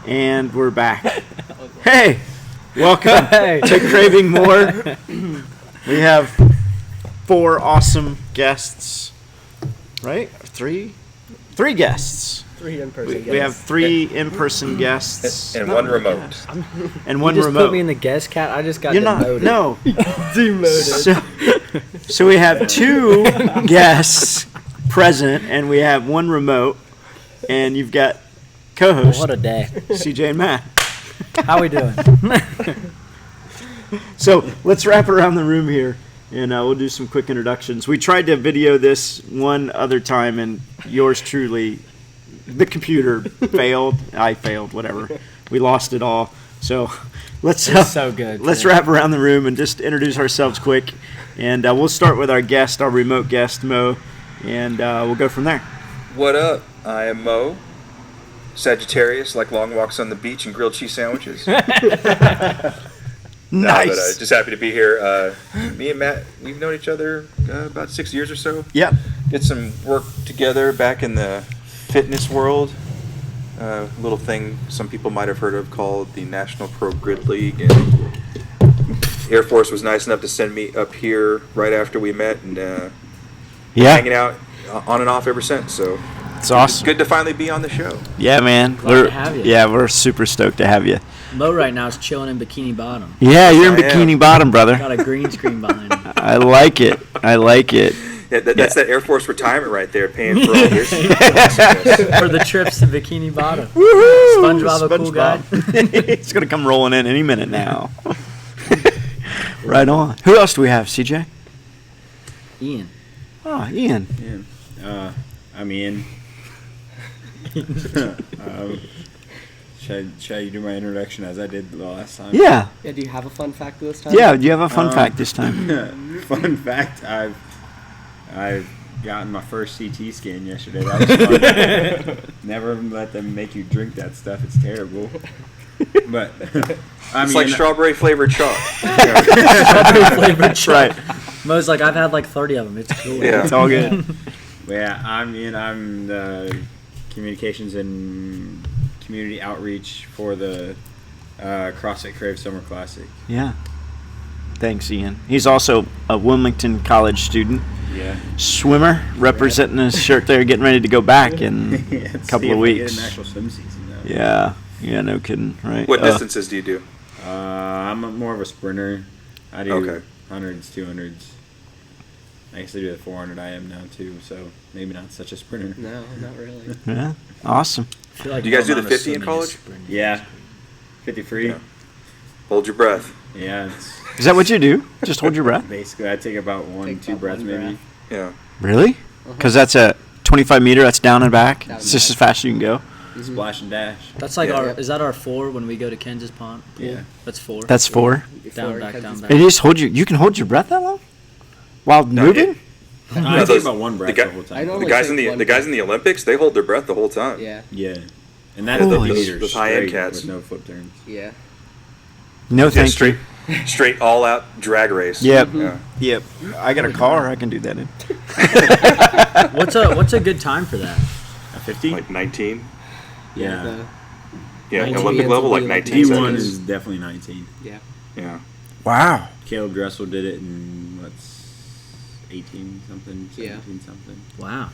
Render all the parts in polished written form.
And we're back. Hey, welcome to Craving More. We have 4 awesome guests, right? Three guests. 3 in-person guests. We have 3 in-person guests. And 1 remote. And 1 you just remote. put me in the guest cat. I just got You're demoted. not. No. Demoted. So we have 2 guests present, and we have 1 remote, and you've got co-host What a day. CJ and Matt. How we doing? So let's wrap around the room here, and we'll do some quick introductions. We tried to video this one other time, and yours truly, the computer failed. I failed, whatever. We lost it all. So let's It's so good. let's wrap around the room and just introduce ourselves quick. And we'll start with our guest, our remote guest, Mo, and we'll go from there. What up? I am Mo. Sagittarius, like long walks on the beach and grilled cheese sandwiches. Nice. But just happy to be here. Me and Matt, we've known each other about 6 years or so. Yep. Did some work together back in the fitness world. A little thing some people might have heard of called the National Pro Grid League. And Air Force was nice enough to send me up here right after we met, and hanging out on and off ever since. So It's awesome. good to finally be on the show. Yeah, man. Glad to have you. Yeah, we're super stoked to have you. Mo right now is chilling in Bikini Bottom. Yeah, you're in I am. Bikini Bottom, brother. Got a green screen behind him. I like it. Yeah, that's that Air Force retirement right there, paying for all your shit. For the trips to Bikini Bottom. SpongeBob a cool guy. He's going to come rolling in any minute now. Right on. Who else do we have, CJ? Ian. Oh, Ian. I'm Ian. Should I do my introduction as I did the last time? Yeah. Yeah, do you have a fun fact this time? Yeah, do you have a fun fact this time? Fun fact, I've gotten my first CT scan yesterday. That was fun. Never let them make you drink that stuff. It's terrible. But It's like strawberry flavored chalk. Strawberry flavored Right. Mo's like, I've had like 30 of them. It's cool. Yeah. It's all good. Yeah, I'm Ian. I'm the communications and community outreach for the CrossFit Crave Summer Classic. Yeah. Thanks, Ian. He's also a Wilmington College student. Yeah. Swimmer, representing his shirt there, getting ready to go back in a couple of weeks. Get an actual swim season though. Yeah, no kidding, right? What distances do you do? I'm more of a sprinter. I do Okay. 100s, 200s. I guess I do the 400 IM now too, so maybe not such a sprinter. No, not really. Yeah, awesome. I feel like Do you guys no do the amount of 50 in swimming is college? sprinting. Yeah. 50 free. Yeah. Hold your breath. Yeah, it's Is that what you do? Just hold your breath? basically I take about Take 2 about breaths one maybe. Yeah. Really? Because that's a 25 meter, that's down and back. Down It's and just back. as fast as you can go. Splash and dash. That's like Yeah. is that our 4 when we go to Kansas Pond? Yeah. That's 4. That's 4. down, back, down, back. And you just hold you can hold your breath that long? While moving? I take those- about 1 breath the the guy- whole I time. know- The Only guys take in the one the guys in the Olympics, they hold their breath the whole time. Yeah, Yeah. And that's Holy the sh- meters those high-end straight cats. with no flip turns. yeah. No, Yeah, thank straight, you. straight all out drag race. Yep. Yeah. Yep. I got a car. I can do that in. What's a good time for that? A 50? Like 19. Yeah. Yeah, 19 Olympic will level, be like like 19 D1 seconds. is definitely 19. Yeah. Yeah. Wow. Caleb Dressel did it in, 18 something, 17 Yeah. something. Wow.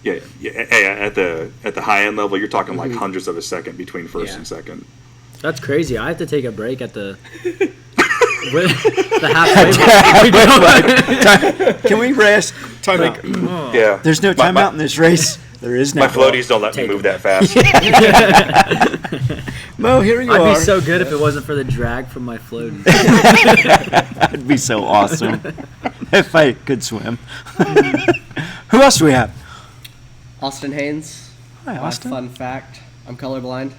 Yeah, at the high end level, you're talking like hundredths of a second between first Yeah. and second. That's crazy. I have to take a break at the the halfway mark. Can we rest? Time out. Yeah. There's no timeout in this race. There is no. My floaties don't let me Take move them. that fast. Mo, here you I'd are. be so good if it wasn't for the drag from my floaties. That'd be so awesome if I could swim. Who else do we have? Austin Haynes. Hi, My Austin. fun fact: I'm colorblind.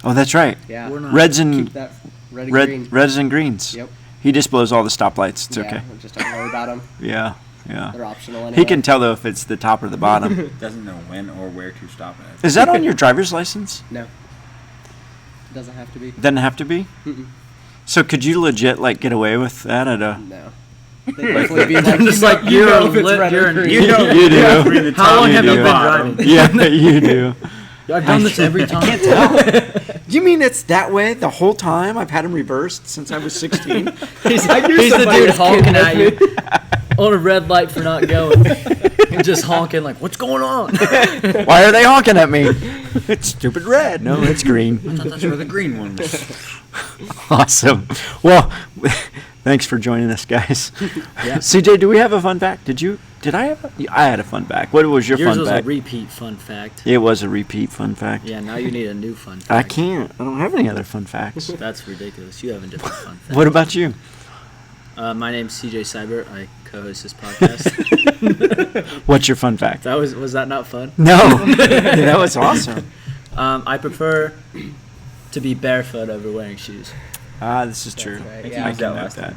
Oh, that's right. Yeah. We're not. Reds Keep and that red and green. reds and greens. Yep. He just blows all the stoplights. It's yeah, okay. Just don't worry about them. Yeah, yeah. They're optional anyway. He can tell though if it's the top or the bottom. Doesn't know when or where to stop at. Is that on your driver's license? No. Doesn't have to be. Doesn't have to be. Mm-mm. So could you legit like get away with that at a? No. They'd definitely be like, Just like you know if it's lit- red you're or an- green. You do. How long You have you do. been driving? Yeah, you do. I've done this every time. You mean it's that way the whole time? I've had him reversed since I was 16. He's the dude honking at you on a red light for not going. And just honking like, what's going on? Why are they honking at me? It's stupid red. No, it's green. That's where the green one was. Awesome. Well, thanks for joining us, guys. Yeah. CJ, do we have a fun fact? Did I have I had a fun fact. What was your Yours fun was fact? a repeat fun fact. It was a repeat fun fact. Yeah, now you need a new fun fact. I can't. I don't have any other fun facts. That's ridiculous. You have a different fun fact. What about you? My name's CJ Seibert. I co-host this podcast. What's your fun fact? Was that not fun? No. That was awesome. I prefer to be barefoot over wearing shoes. This is true. right, I yeah. can that note last that.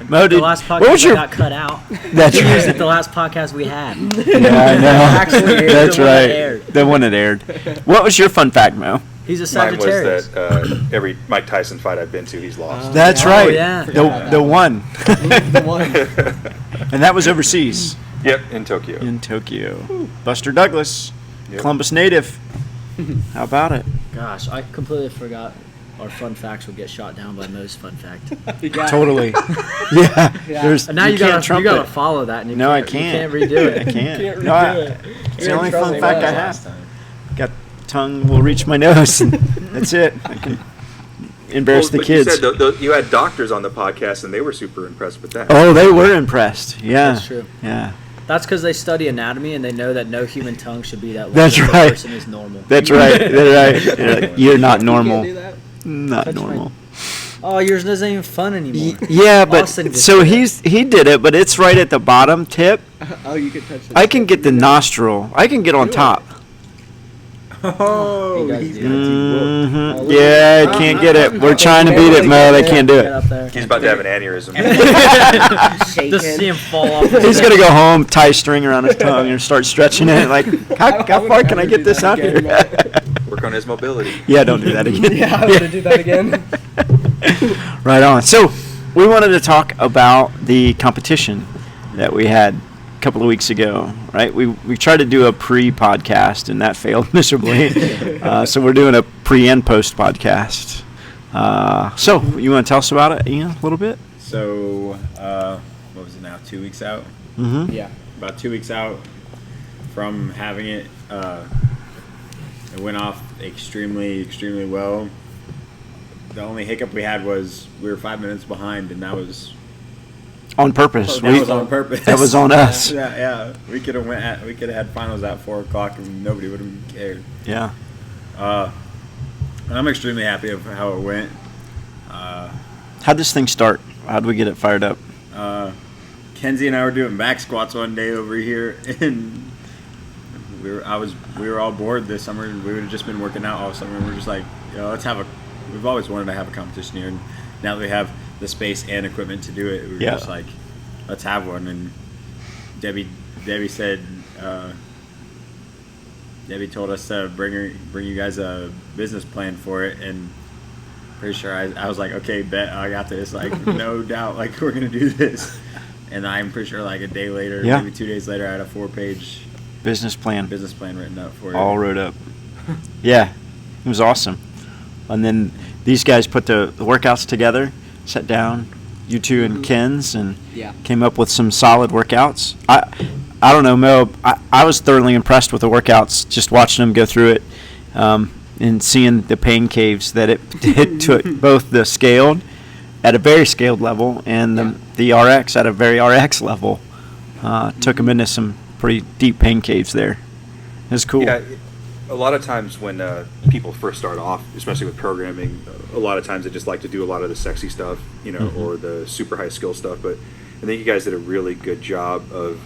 Mo, The did, last podcast what was your? I got cut out. That's We used it right. the last podcast we had. Yeah, I know. Actually, That's the one that right. aired. The one that aired. What was your fun fact, Mo? He's a Mine was Sagittarius. that every Mike Tyson fight I've been to, he's lost. That's Oh, right. yeah. The one. the one. And that was overseas Yep, in Tokyo. in Tokyo. Buster Douglas, Yep. Columbus native. How about it? Gosh, I completely forgot our fun facts would get shot down by Mo's fun fact. Yeah. Totally. Yeah. There's, And now you can't gotta trump gotta it. follow that. And you No, I can't. can't. You can't redo it. I can't. Can't No, redo it. it's the only You're in fun trouble fact I now. have. Got tongue will reach my nose, and that's it. I can embarrass the but kids. You said you had doctors on the podcast, and they were super impressed with that. Oh, they were impressed. Yeah. That's true. Yeah. That's because they study anatomy and they know that no human tongue should be that long. That's if right. The person is normal. That's right. That's right. You're, like, you're not You normal. can't do that. Not That's normal. Oh, yours isn't even fun anymore. Yeah, but Austin just so did it. he did it, but it's right at the bottom tip. Oh, you could touch the I can get the nostril. I can get on top. Oh, You guys he's do got that. you. Hmm. Oh, Yeah, I can't get it. We're trying to beat it, Mo. They can't do Get it. up there. He's about to have an aneurysm. shaking. Just see him fall off. his He's bed. gonna go home, tie string around his tongue, and start stretching it. Like, how far can I get this out here? Work on his mobility. Yeah, don't do that again. Yeah, I would do that again. Right on. So, we wanted to talk about the competition that we had a couple of weeks ago, right? We tried to do a pre-podcast, and that failed miserably. So, we're doing a pre- and post-podcast. So, you want to tell us about it, Ian, a little bit? So, what was it now? 2 weeks out? Mm-hmm. Yeah. About 2 weeks out from having it. It went off extremely well. The only hiccup we had was we were 5 minutes behind, and that was On purpose. that was on purpose. That was on us. Yeah. We could have had finals at 4:00, and nobody would have cared. Yeah. And I'm extremely happy of how it went. How'd this thing start? How'd we get it fired up? Kenzie and I were doing back squats one day over here, and we were all bored this summer, and we would have just been working out all summer. And we're just like, let's have we've always wanted to have a competition here, and now that we have the space and equipment to do it, we were just like, let's have one. And Debbie said, Debbie told us to bring you guys a business plan for it, and pretty sure I was like, okay, bet I got this, like no doubt, like we're gonna do this. And I'm pretty sure like a day later, maybe 2 days later, I had a 4-page Business plan. written up for it. All wrote up. Yeah. It was awesome. And then these guys put the workouts together, sat down, you two and Ken's, and Yeah. came up with some solid workouts. I don't know, Mo. I was thoroughly impressed with the workouts, just watching them go through it, and seeing the pain caves that it took, both the scaled at a very scaled level and the RX at a very RX level. Took them into some pretty deep pain caves there. It was cool. Yeah, a lot of times when people first start off, especially with programming, a lot of times they just like to do a lot of the sexy stuff, or the super high skill stuff. But I think you guys did a really good job of,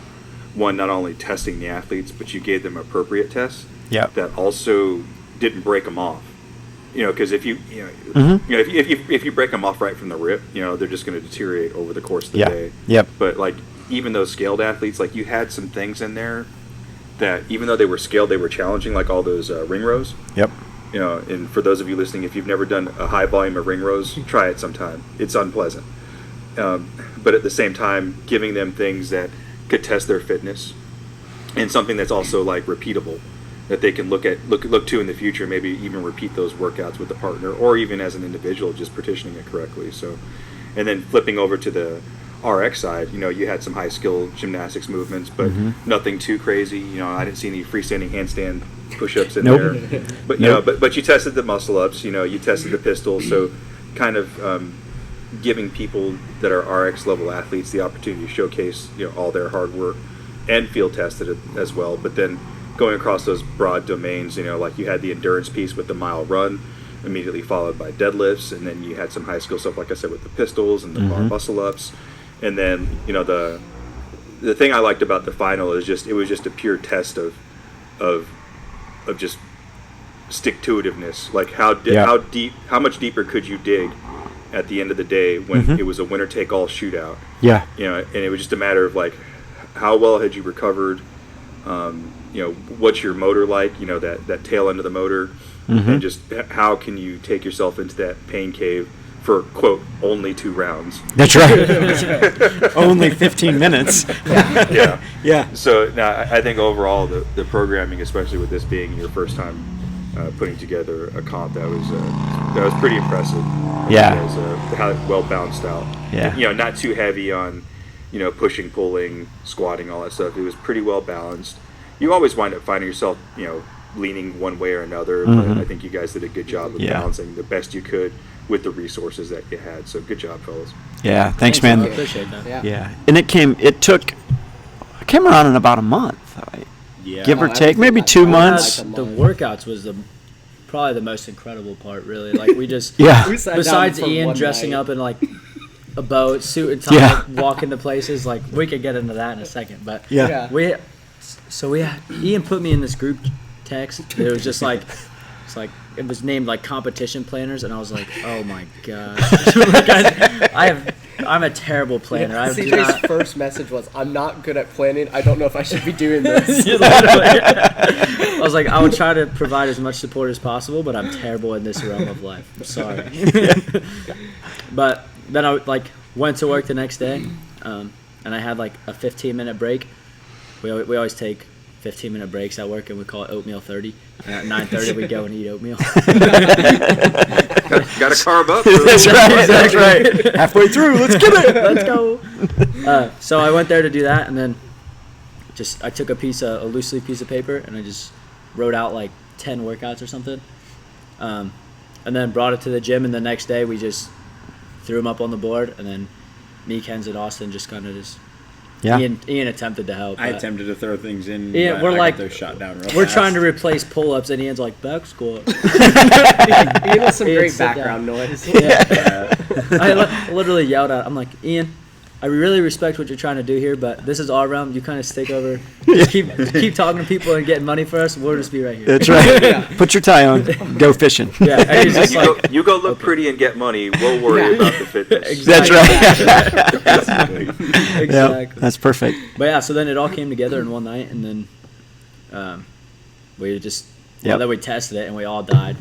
one, not only testing the athletes, but you gave them appropriate tests that also didn't break them off. Because if if you break them off right from the rip, they're just going to deteriorate over the course of the day. Yep. But like even those scaled athletes, like you had some things in there that even though they were scaled, they were challenging, like all those ring rows. Yep. You know, and for those of you listening, if you've never done a high volume of ring rows, try it sometime. It's unpleasant. But at the same time, giving them things that could test their fitness and something that's also like repeatable that they can look to in the future, maybe even repeat those workouts with the partner or even as an individual, just partitioning it correctly. So, and then flipping over to the RX side, you know, you had some high skill gymnastics movements, but nothing too crazy. You know, I didn't see any freestanding handstand push-ups in there, but you know, but you tested the muscle ups, you know, you tested the pistols, so kind of giving people that are RX level athletes the opportunity to showcase, you know, all their hard work and field tested it as well. But then going across those broad domains, you know, like you had the endurance piece with the mile run, immediately followed by deadlifts, and then you had some high skill stuff, like I said, with the pistols and the bar muscle ups, and then, you know, the thing I liked about the final is it was just a pure test of just stick-to-itiveness, like how much deeper could you dig at the end of the day when it was a winner-take-all shootout. Yeah. You know, and it was just a matter of like, how well had you recovered? You know, what's your motor like? You know, that tail end of the motor, and just how can you take yourself into that pain cave for, quote, only 2 rounds. That's right. Only 15 minutes. Yeah. Yeah. So now I think overall the programming, especially with this being your first time putting together a comp, that was pretty impressive. Yeah. How well balanced out. Yeah. You know, not too heavy on, you know, pushing, pulling, squatting, all that stuff. It was pretty well balanced. You always wind up finding yourself, you know, leaning one way or another, but I think you guys did a good job of balancing the best you could with the resources that you had. So good job, fellas. Yeah. Thanks, man. I appreciate that. Yeah. And it came around in about a month. Yeah. Give or take, maybe 2 months. The workouts was probably the most incredible part, really. Like we just Yeah. We sat down besides for Ian one dressing night. up in like a boat, suit and tie, Yeah. walking to places, like we could get into that in a second. But Yeah. Ian put me in this group text. It was just like it was named like competition planners, and I was like, oh my gosh, like, I'm a terrible planner. I do CJ's not. first message was, "I'm not good at planning. I don't know if I should be doing this." I was like, I would try to provide as much support as possible, but I'm terrible in this realm of life. I'm sorry. But then I went to work the next day, and I had like a 15-minute break. We always take 15-minute breaks at work, and we call it oatmeal 30. And at 9:30 we go and eat oatmeal. Got to carb up. That's right. That's right. Halfway through, let's get it. Let's go. So I went there to do that, and then I took a loose leaf piece of paper, and I just wrote out like 10 workouts or something, and then brought it to the gym. And the next day we just threw them up on the board, and then me, Kenz, and Austin just kind of just. Yeah. Ian attempted to help. I attempted to throw things in. Yeah, but we're I got like- those shot down real We're fast. trying to replace pull-ups, and Ian's like back squat. Ian has some Ian, great sit down. background noise. Yeah. I literally yelled at him. I'm like, Ian, I really respect what you're trying to do here, but this is our realm. You kind of stick over. Just keep talking to people and getting money for us. We'll just be right here. That's right. Put your tie on. Go fishing. Yeah, and he's just like, You go look pretty and get money. We'll worry about the fitness. That's right. exactly. Yep, that's perfect. But yeah, so then it all came together in one night, and then we just. Yep. Then we tested it, and we all died.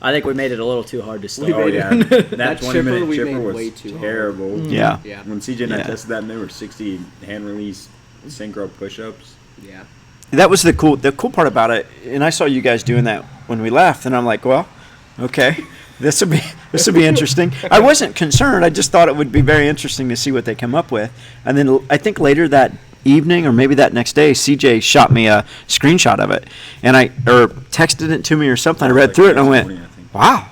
I think we made it a little too hard to start. Oh yeah, that 20-minute chipper we chipper made was way too hard. terrible. Yeah. Yeah. When CJ and I Yeah. tested that, and there were 60 hand release synchro push-ups. Yeah. That was the cool part about it. And I saw you guys doing that when we left, and I'm like, well, okay, this will be interesting. I wasn't concerned. I just thought it would be very interesting to see what they come up with. And then I think later that evening or maybe that next day, CJ shot me a screenshot of it, and or texted it to me or something. I read through it and I went, wow,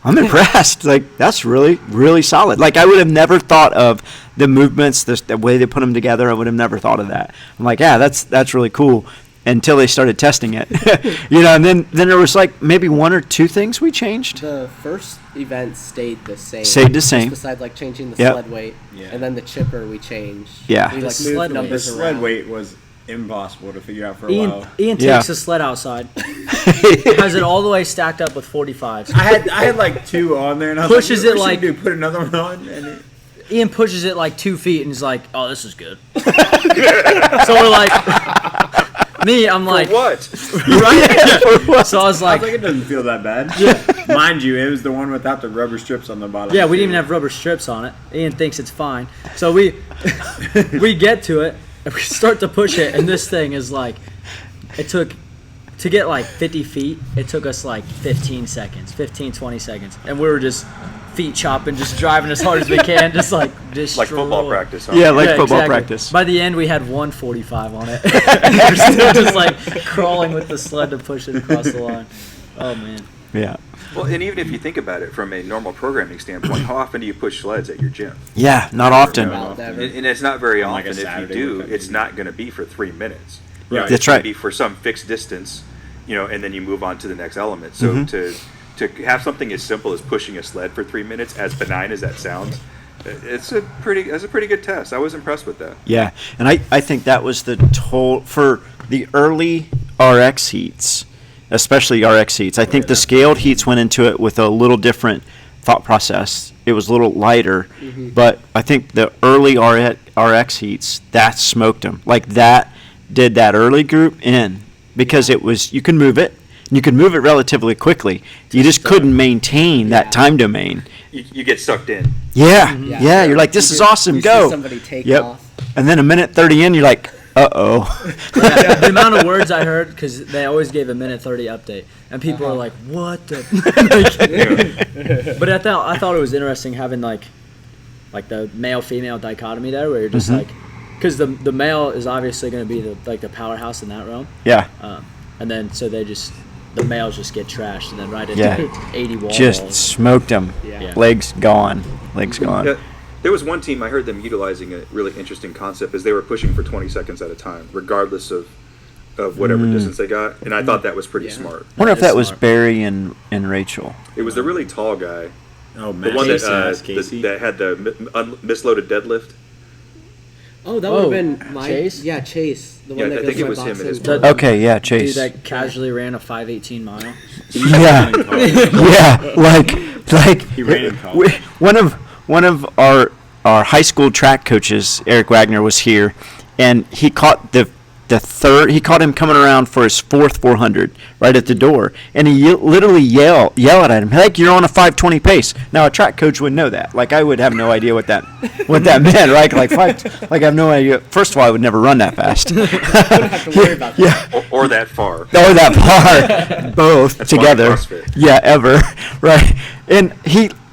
I'm impressed. Like, that's really, really solid. Like, I would have never thought of the movements, the way they put them together. I would have never thought of that. I'm like, yeah, that's really cool, until they started testing it. And then there was like maybe 1 or 2 things we changed. The first event stayed the same. Stayed the same. Just besides like changing the Yep. sled weight. Yeah. And then the chipper we changed. Yeah. We The like sled moved weight. The numbers sled around. weight was impossible to figure out for a while. Ian Yeah. takes his sled outside, has it all the way stacked up with 45s. I had like 2 on there, and I was Pushes like, it what like- should we do? Put another one on, and Ian pushes it like 2 feet and is like, "Oh, this is good." So we're like, Me, I'm like, what? right? So I was I like, was like, it doesn't feel that bad. Mind you, it was the one without the rubber strips on the bottom. yeah, we didn't even have rubber strips on it. Ian thinks it's fine. So we we get to it and we start to push it, and this thing is like, it took to get like 50 feet. It took us like 15 seconds, 15, 20 seconds, and we were just feet chopping, just driving as hard as we can, just like Like football practice, huh? Yeah, like football exactly. practice. By the end, we had 145 on it. And we're still just like crawling with the sled to push it across the line. Oh man. Yeah. Well, and even if you think about it from a normal programming standpoint, how often do you push sleds at your gym? Yeah, not often. About that. And it's not very On, like, often. a If you Saturday do, workout. it's not going to be for 3 minutes. Right. That's It's gonna right. be for some fixed distance, and then you move on to the next element. So Mm-hmm. to have something as simple as pushing a sled for 3 minutes, as benign as that sounds, that's a pretty good test. I was impressed with that. Yeah, and I think that was the for the early RX heats, especially RX heats. I think the scaled heats went into it with a little different thought process. It was a little lighter, but I think the early RX heats, that smoked them. Like that did that early group in because it was, you can move it. You could move it relatively quickly. You just couldn't maintain that time domain. You get sucked in. Yeah, Yeah. yeah. You're like, this is awesome. You Go. See somebody take Yep. off. And then a minute 30 in, you're like, uh-oh. Yeah, the amount of words I heard, because they always gave a minute 30 update, and people are like, "What the?" But I thought it was interesting having like the male female dichotomy there, where you're just like, because the male is obviously going to be the powerhouse in that realm, Yeah, and then so the males just get trashed, and then right into Yeah. 80 wall just balls. smoked them. Yeah. Legs gone. Legs gone. Yeah, there was one team I heard them utilizing a really interesting concept is they were pushing for 20 seconds at a time, regardless of whatever distance they got, and I thought that was pretty smart. I wonder if That that is was smart. Barry and Rachel. It was the really tall guy, Oh, the Matt one Casey. that had the misloaded deadlift. Oh, that would have Oh, been my Chase? Yeah, Chase. The Yeah, one that I goes think it by was him and his boxes. brother. Okay, yeah, Dude Chase. that casually ran a 5:18 mile. Yeah, yeah, like He ran in college. one of our high school track coaches, Eric Wagner, was here, and he caught the third. He caught him coming around for his fourth 400 right at the door, and he literally yelled at him, like, "You're on a 5:20 pace." Now a track coach would know that. Like, I would have no idea what that meant, right? Like I have no idea. First of all, I would never run that fast. Don't have to worry about that. Yeah. Or that far. Oh, that far, both That's why together. CrossFit. Yeah, ever, right? And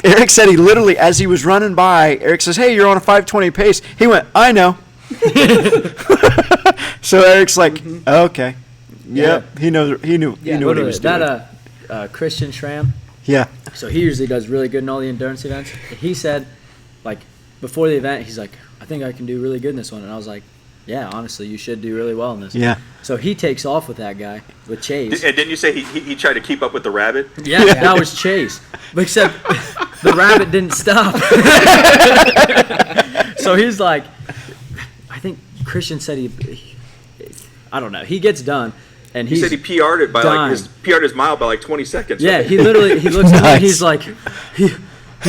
Eric said he literally, as he was running by, Eric says, "Hey, you're on a 5:20 pace." He went, "I know." So Eric's like, "Okay, yep." He knows. He knew. He knew what he was doing. That Christian Schramm. Yeah. So he usually does really good in all the endurance events. He said, like, before the event, he's like, "I think I can do really good in this one." And I was like, "Yeah, honestly, you should do really well in this." Yeah. So he takes off with that guy, with Chase. And didn't you say he tried to keep up with the rabbit? Yeah, that was Chase. But except the rabbit didn't stop. So he's like, I think Christian said I don't know. He gets done, and He he's said he PR'd it by dying. PR'd his mile by like 20 seconds. Yeah, right? he looks at me and Nice. he's like, he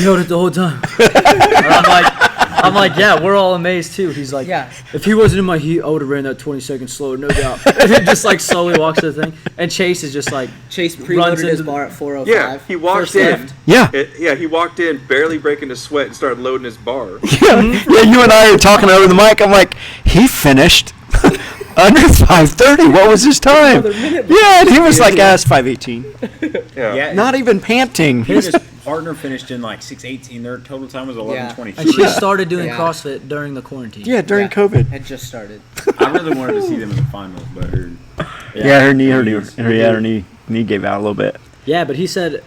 held it the whole time. And I'm like, yeah, we're all amazed too. He's like, Yeah. if he wasn't in my heat, I would have ran that 20 seconds slower, no doubt. And he just like slowly walks to the thing, and Chase is just like, Chase Runs preloaded his into- bar at 4:05. Yeah, he walked First in. lift. Yeah. He walked in, barely breaking a sweat, and started loading his bar. Yeah. You and I are talking over the mic. I'm like, he finished under 5:30. What was his time? Another minute. Yeah, and he was like, "It's 5:18." Yeah. Not even panting. His partner finished in like 6:18. Their total time was 11:23. and she started doing Yeah. CrossFit during the quarantine. Yeah, during Yeah. COVID. Had just started. I really wanted to see them in the finals, but Yeah, her knee gave out a little bit. Yeah, but he said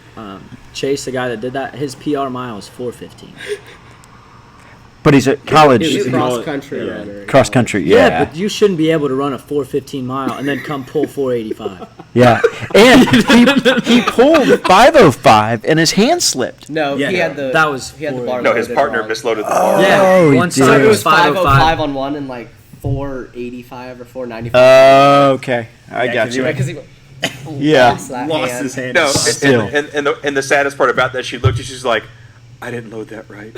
Chase, the guy that did that, his PR mile is 4:15. But he's at college. He's He a called- cross country yeah. runner. Cross country, Yeah, yeah. but you shouldn't be able to run a 4:15 mile and then come pull 4:85. Yeah. And he pulled 5:05 and his hand slipped. No, Yeah. he had the That was he had the for- bar. No, his loaded partner wrong. misloaded the bar. Yeah, Oh, he one did. So side it was was 5:05. 5:05 on one and like 4:85 or 4:95. Okay. I Yeah, got 'cause you. Because he Yeah. lost that lost hand. his hand. No, Still. and the saddest part about that, she looked and she's like, I didn't load that right.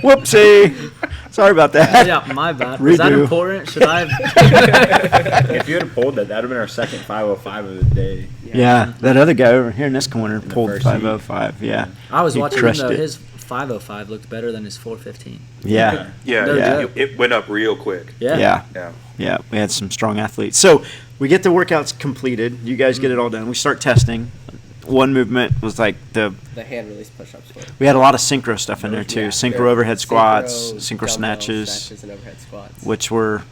Whoopsie. Sorry about that. Yeah, my bad. Was that Redo. important? Should I have? If you had pulled that, that would have been our second 505 of the day. Yeah, that other guy over here in this corner the pulled first heat. 505. Yeah. I was He watching him crushed though. it. His 505 looked better than his 415. Yeah. Yeah, No Yeah. joke. It went up real quick. Yeah. Yeah. Yeah. Yeah. We had some strong athletes. So we get the workouts completed. You guys get it all done. We start testing. One movement was like The hand release push-ups. we had a lot of synchro stuff in there too. Yeah, Synchro there- overhead squats, synchro dumbbell snatches, and overhead squats. which were,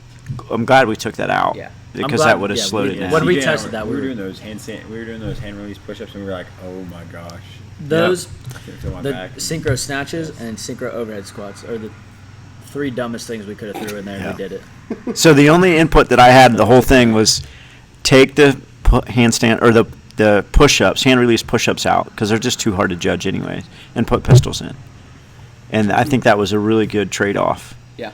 I'm glad we took that out. Yeah. I'm Because glad- that would have yeah, slowed we- it down. when we Yeah, tested that, we were we doing those hand release push-ups, and we were like, oh my gosh. Those I feel my the back. synchro snatches and synchro overhead squats are the 3 dumbest things we could have threw in there, and Yeah. we did it. So the only input that I had the whole thing was take the handstand or the push-ups, hand release push-ups out because they're just too hard to judge anyways, and put pistols in. And I think that was a really good trade-off Yeah.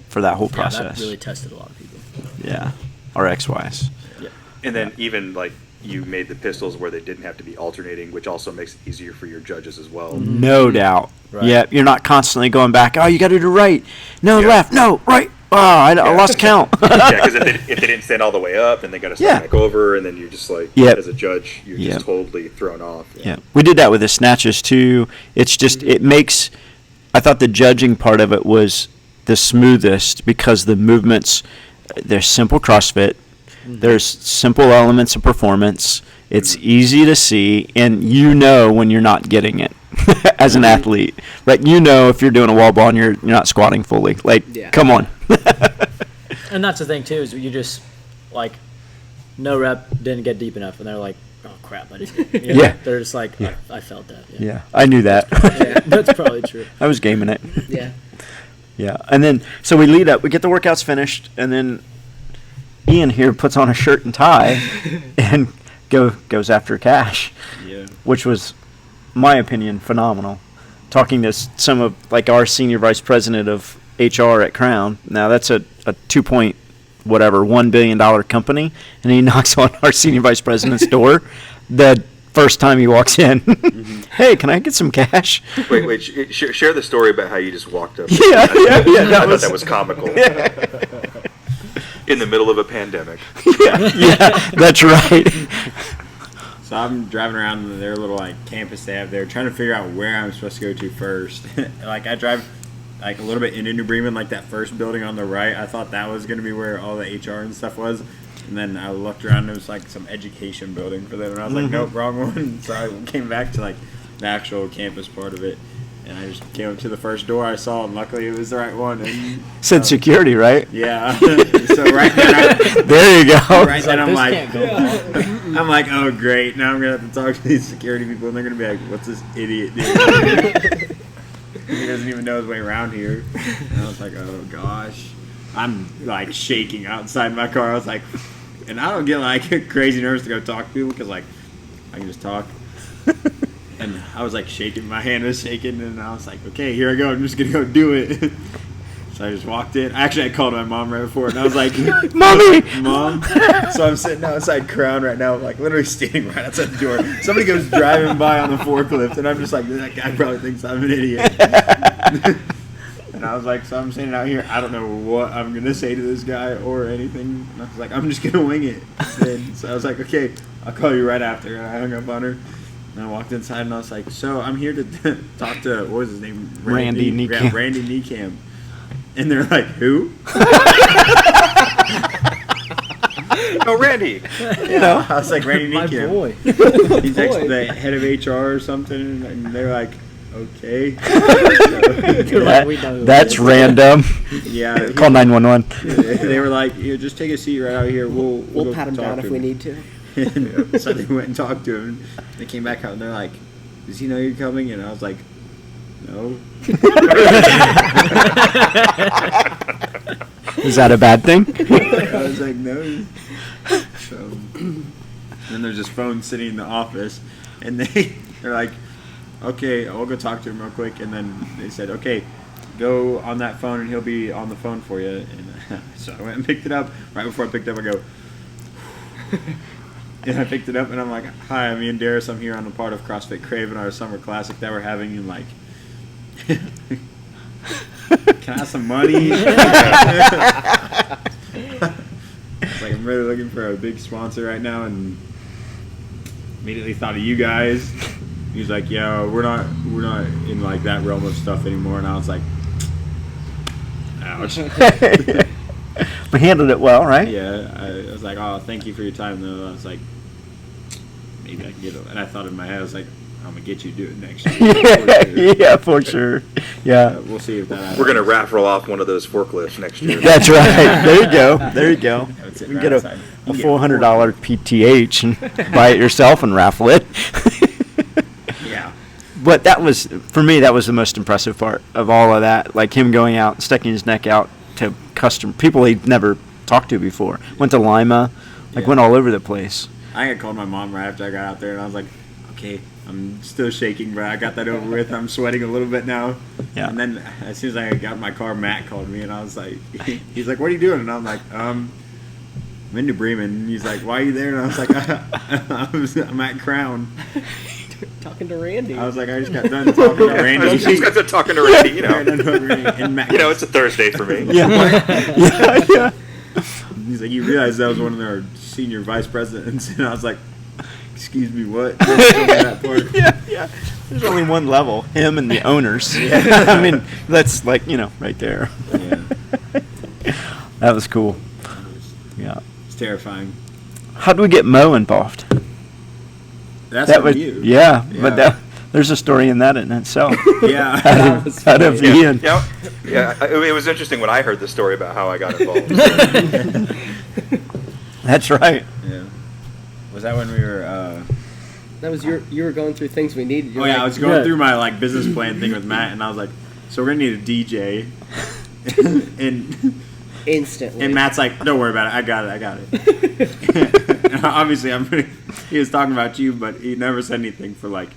for that whole Yeah, process. that really tested a lot of people. Yeah, RX-wise. And then even like you made the pistols where they didn't have to be alternating, which also makes it easier for your judges as well. No doubt. Right. Yeah, you're not constantly going back. Oh, you got to do right. No, Yeah. left. No, right. Oh, I lost count. Yeah, because if they didn't stand all the way up, then they got to start Yeah. back over, and then you're just like, Yep. as a judge, you're Yep. just totally thrown off. Yeah, we did that with the snatches too. It's just it makes. I thought the judging part of it was the smoothest because the movements. There's simple CrossFit. There's simple elements of performance. It's easy to see, and you know when you're not getting it as an athlete. Like you know if you're doing a wall ball and you're not squatting fully. Like, Yeah. come on. And that's the thing too is you just like no rep didn't get deep enough, and they're like, oh crap, I just you know, Yeah. They're just like, Yeah. I felt that. Yeah, I knew that. Yeah, that's probably true. I was gaming it. Yeah. Yeah, and then so we lead up. We get the workouts finished, and then Ian here puts on a shirt and tie and goes after Cash, Yeah. which was, my opinion, phenomenal. Talking to some of like our senior vice president of HR at Crown. Now that's a 2.1 billion company, and he knocks on our senior vice president's door the first time he walks in. Hey, can I get some cash? Wait, share the story about how you just walked up. Yeah. I That thought that was comical. In the middle of a pandemic. yeah, that's right. So I'm driving around their little like campus they have there, trying to figure out where I'm supposed to go to first. Like I drive like a little bit into New Bremen, like that first building on the right. I thought that was gonna be where all the HR and stuff was, and then I looked around and it was like some education building for them, and I was like, nope, wrong one. So I came back to like the actual campus part of it, and I just came up to the first door I saw, and luckily it was the right one. And Said security, right? yeah, so right then There you go. right then I'm This like. can't go wrong. I'm like, oh great! Now I'm gonna have to talk to these security people, and they're gonna be like, "What's this idiot doing?" He doesn't even know his way around here. And I was like, oh gosh, I'm like shaking outside my car. I was like, and I don't get like crazy nervous to go talk to people because like I can just talk. And I was like shaking, my hand was shaking, and I was like, okay, here I go. I'm just gonna go do it. So I just walked in. Actually, I called my mom right before, and I was like, Mommy! Mom. So I'm sitting outside Crown right now, like literally standing right outside the door. Somebody goes driving by on the forklift, and I'm just like, that guy probably thinks I'm an idiot. And I was like, so I'm standing out here. I don't know what I'm going to say to this guy or anything. And I was like, I'm just going to wing it. And so I was like, okay, I'll call you right after. And I hung up on her. And I walked inside, and I was like, so I'm here to talk to, what was his name? Randy Niekamp. Yeah, Randy Niekamp. And they're like, who? Oh, Randy. You know, I was like, Randy My Niekamp. boy. He's like the head of HR or something. And they're like, okay. They're like, we know who That's it is. random. Yeah. Call 911. They were like, "Here, just take a seat right out here. We'll We'll go pat him talk down to if we need to. And so they went and talked to him. They came back out and they're like, does he know you're coming? And I was like, no. Is that a bad thing? I was like, no. So then there's this phone sitting in the office, and they're like, okay, I'll go talk to him real quick. And then they said, okay, go on that phone and he'll be on the phone for you. And so I went and picked it up. Right before I picked up, I go, And I picked it up, and I'm like, "Hi, I'm Ian Darris. I'm here on a part of CrossFit Crave in our summer classic that we're having." And like, can I have some money? I was like, I'm really looking for a big sponsor right now, and immediately thought of you guys. He was like, "Yeah, we're not in like that realm of stuff anymore." And I was like, "Ouch." But handled it well, right? Yeah, I was like, "Oh, thank you for your time," though. I was like, maybe I can get it. And I thought in my head, I was like, I'm gonna get you to do it next year. Yeah, for sure. Yeah. We'll see if that happens. We're gonna raffle off one of those forklifts next year. That's right. There you go. There you go. I would sit You right can get outside. a You can get $400 PTH and buy it yourself and raffle it. Yeah. But that was, for me, that was the most impressive part of all of that. Like him going out, sticking his neck out to people he'd never talked to before. Went to Lima, Yeah. went all over the place. I had called my mom right after I got out there, and I was like, okay, I'm still shaking, but I got that over with. I'm sweating a little bit now. Yeah. And then as soon as I got in my car, Matt called me, and I was like, he's like, what are you doing? And I'm like, I'm in New Bremen. And he's like, why are you there? And I was like, I'm at Crown. Talking to Randy. I was like, I just got done talking to Randy. She's got to talking to Randy, you I got done know. talking to Randy. And Matt, You know, it's a Thursday for me. Yeah. he's like, you realize that was one of our senior vice presidents? And I was like, excuse me, what? That part. Yeah. There's only one level, him and the owners. I mean, that's like, right there. Yeah. That was cool. Yeah. It's terrifying. How do we get Mo involved? That's That on was, you. yeah, Yeah. but there's a story in that in itself. Yeah. Out of Yeah, Ian. yeah. It was interesting when I heard the story about how I got involved. That's right. Yeah. Was that when we were? That was you were going through things we needed. You're Oh yeah, like, I was going through my like business plan thing with Matt, and I was like, so we're gonna need a DJ, and instantly. Matt's like, don't worry about it, I got it. And obviously, he was talking about you, but he never said anything for like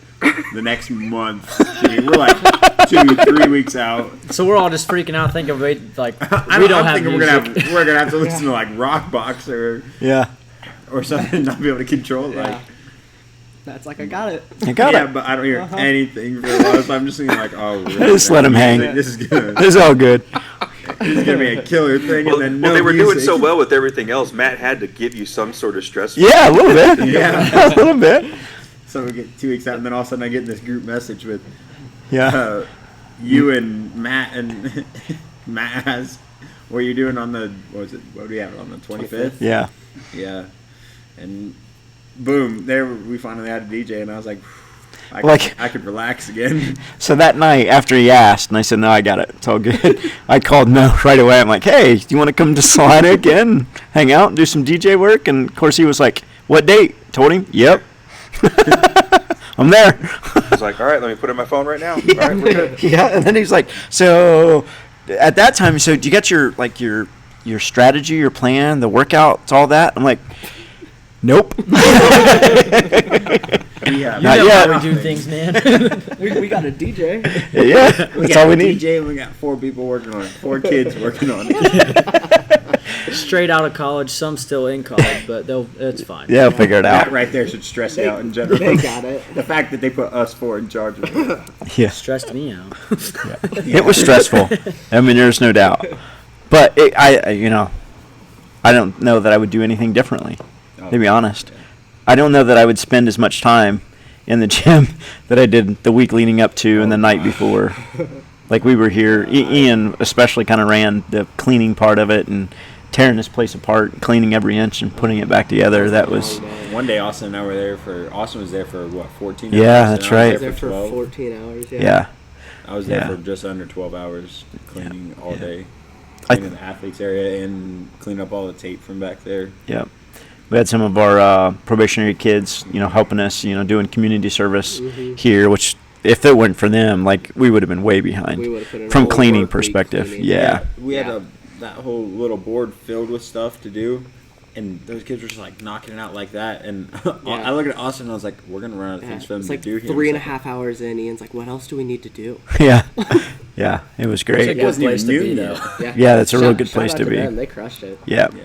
the next month. I mean, we're like 2-3 weeks out. So we're all just freaking out, thinking we don't I'm have thinking music. we're gonna have to listen to like rock box or Yeah. something, not be able to control Yeah. like. That's like, I got it. I got Yeah, it. but I don't hear anything for a while, so I'm just thinking like, oh, Just let him hang. This is gonna It's all good. be a killer thing, Well, and then no they were doing music. so well with everything else. Matt had to give you some sort of stress. Yeah, a little bit. Yeah. A little bit. So we get 2 weeks out, and then all of a sudden I get this group message with Yeah. you and Matt, and Matt asked, "What are you doing on the what do we have on the 25th?" Yeah. Yeah, and boom, there we finally had a DJ, and I was like, I could relax again. So that night after he asked, and I said, no, I got it. It's all good. I called Mo right away. I'm like, hey, do you want to come to Salina again, hang out, and do some DJ work? And, of course, he was like, what date? Told him, yep. I'm there. I was like, all right, let me put in my phone right now. All right, we're good. Yeah, and then he's like, so at that time, so do you got your strategy, your plan, the workouts, all that? I'm like, nope. Yeah, You Not know yet. how we do things, man. We got a DJ. Yeah, that's all we need. DJ, and we got 4 people working on it, 4 kids working on it. Straight out of college, some still in college, but it's fine. Yeah, I'll figure it That out. right there should stress you out in general. They got it. The fact that they put us 4 in charge of it. Yeah, Stressed me out. it was stressful. I mean, there's no doubt. But I don't know that I would do anything differently. To be honest, I don't know that I would spend as much time in the gym that I did the week leading up to and the night before. Like we were here, Ian especially kind of ran the cleaning part of it and tearing this place apart, cleaning every inch and putting it back together. That was, One day, Austin and I were there Austin was there for, 14 hours? Yeah, and that's I was right. There for 12. 14 hours. yeah. I was there Yeah. for just under 12 hours, cleaning all day. I- Cleaning the athletes area and cleaning up all the tape from back there. Yep. We had some of our probationary kids, helping us, doing community service here, which if it weren't for them, like we would have been way behind We would've put in a from whole cleaning work week perspective. cleaning. Yeah. We had Yeah. that whole little board filled with stuff to do, and those kids were just like knocking it out like that. And I look at Austin and I was like, we're going to run out of things for them It's to like do here. 3.5 hours in. Ian's like, what else do we need to do? Yeah. Yeah. It was It's a great. good wasn't place to even be, new though. yet. Yeah, that's a real good Shout place out to be. them. They crushed it. Yeah. Yeah.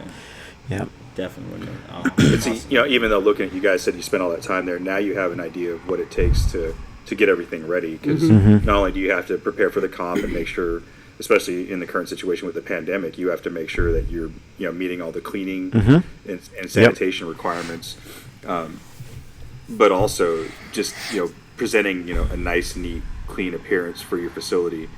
Yeah. Definitely wouldn't have. It's even though looking at you guys said you spent all that time there, now you have an idea of what it takes to get everything ready. Because not only do you have to prepare for the comp and make sure, especially in the current situation with the pandemic, you have to make sure that you're meeting all the cleaning and sanitation requirements, but also just presenting a nice, neat, clean appearance for your facility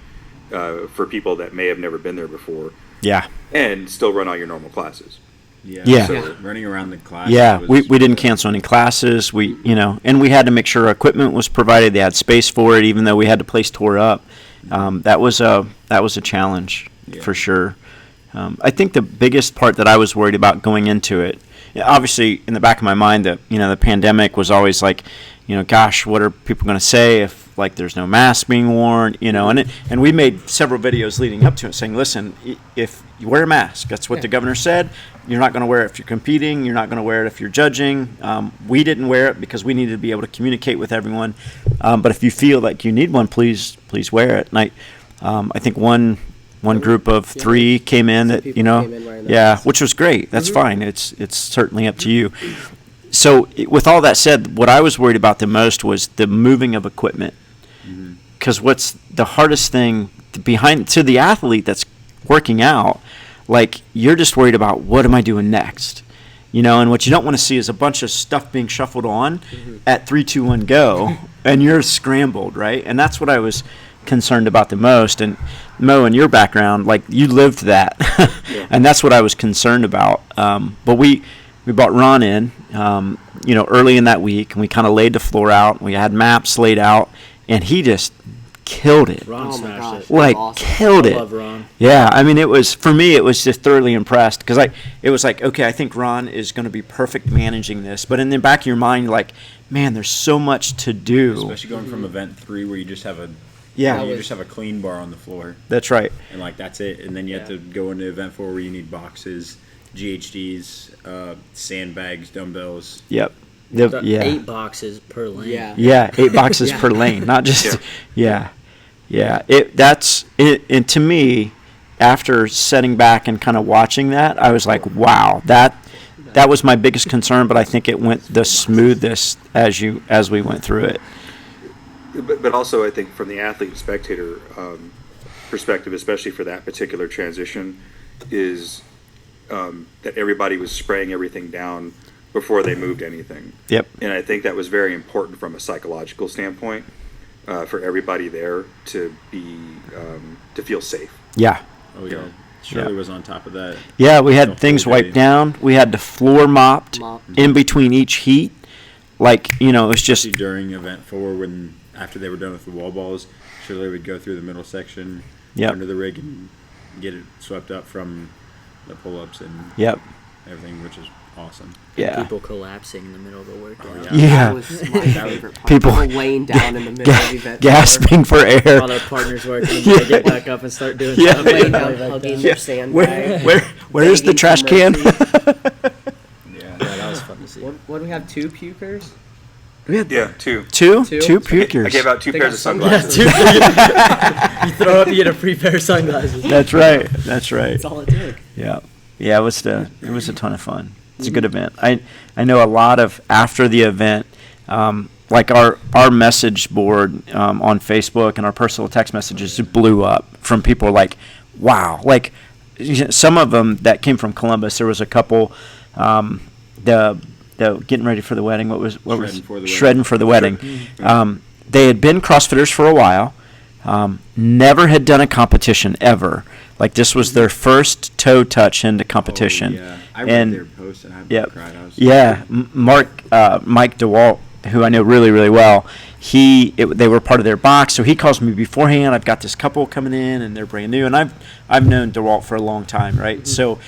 for people that may have never been there before. Yeah. And still run all your normal classes. Yeah. So running around the class. Yeah, we didn't cancel any classes. And we had to make sure equipment was provided. They had space for it, even though we had the place tore up. That was a challenge for sure. I think the biggest part that I was worried about going into it, obviously in the back of my mind, that the pandemic was always like, gosh, what are people going to say if there's no mask being worn, and we made several videos leading up to it saying, listen, if you wear a mask, that's what the governor said. You're not going to wear it if you're competing. You're not going to wear it if you're judging. We didn't wear it because we needed to be able to communicate with everyone. But if you feel like you need one, please wear it. And I think one group of 3 came in that came in wearing those. which was great. That's fine. It's certainly up to you. So with all that said, what I was worried about the most was the moving of equipment. Because what's the hardest thing to the athlete that's working out, you're just worried about what am I doing next, and what you don't want to see is a bunch of stuff being shuffled on at 3, 2, 1, go, and you're scrambled, right? And that's what I was concerned about the most. And Mo, in your background, you lived that, and that's what I was concerned about. But we brought Ron in, early in that week, and we kind of laid the floor out. We had maps laid out, and he just killed it. Ron smashed it. Awesome. Killed I it. love Ron. Yeah, I mean, it was just thoroughly impressed because it was okay, I think Ron is going to be perfect managing this. But in the back of your mind, man, there's so much to do. Especially going from event 3 where you just have Yeah, you just have a clean bar on the floor, that's right. and that's it. And then you have to go into event 4 where you need boxes, GHDs, sandbags, dumbbells. Yep. 8 boxes per lane. Yeah, 8 boxes per lane, not just yeah. That's it. And to me, after setting back and kind of watching that, I was like, wow, that was my biggest concern. But I think it went the smoothest as we went through it. But also, I think from the athlete and spectator perspective, especially for that particular transition, is that everybody was spraying everything down before they moved anything. Yep. And I think that was very important from a psychological standpoint for everybody there to be to feel safe. Yeah. Oh yeah, Shirley was on top of that. Yeah, we had The things whole wiped day. down. We had the floor mopped in between each heat. It was just Especially during event 4 when after they were done with the wall balls, Shirley would go through the middle section under the rig and get it swept up from the pull-ups and everything, which is awesome. yeah. People collapsing in the middle of the workout. Yeah. That was my favorite part. People- laying down in the middle of the event. Gasping for air. While their partners working, they get back up and start doing Yeah. something. Laying Like down, that. hugging Yeah. their sandbag. Where's the begging trash for can? mercy. Yeah, that was fun to see. What do we have? 2 pukers? We had Yeah, 2. two Two? pukers. I gave out 2 They pairs got of sunglasses. sunglasses. You throw up, you get a free pair of sunglasses. That's right. That's right. That's all it took. Yeah. It was a ton of fun. It's a good event. I know a lot of after the event, our message board on Facebook and our personal text messages blew up from people wow. Some of them that came from Columbus. There was a couple, the getting ready for the wedding. What was shredding for the wedding. They had been CrossFitters for a while. Never had done a competition ever. This was their first toe touch into competition. Oh, yeah. I read their post and I cried. I was Mike DeWalt, who I know really, really well, they were part of their box, so he calls me beforehand. I've got this couple coming in, and they're brand new, and I've known DeWalt for a long time, right? Mm-hmm. So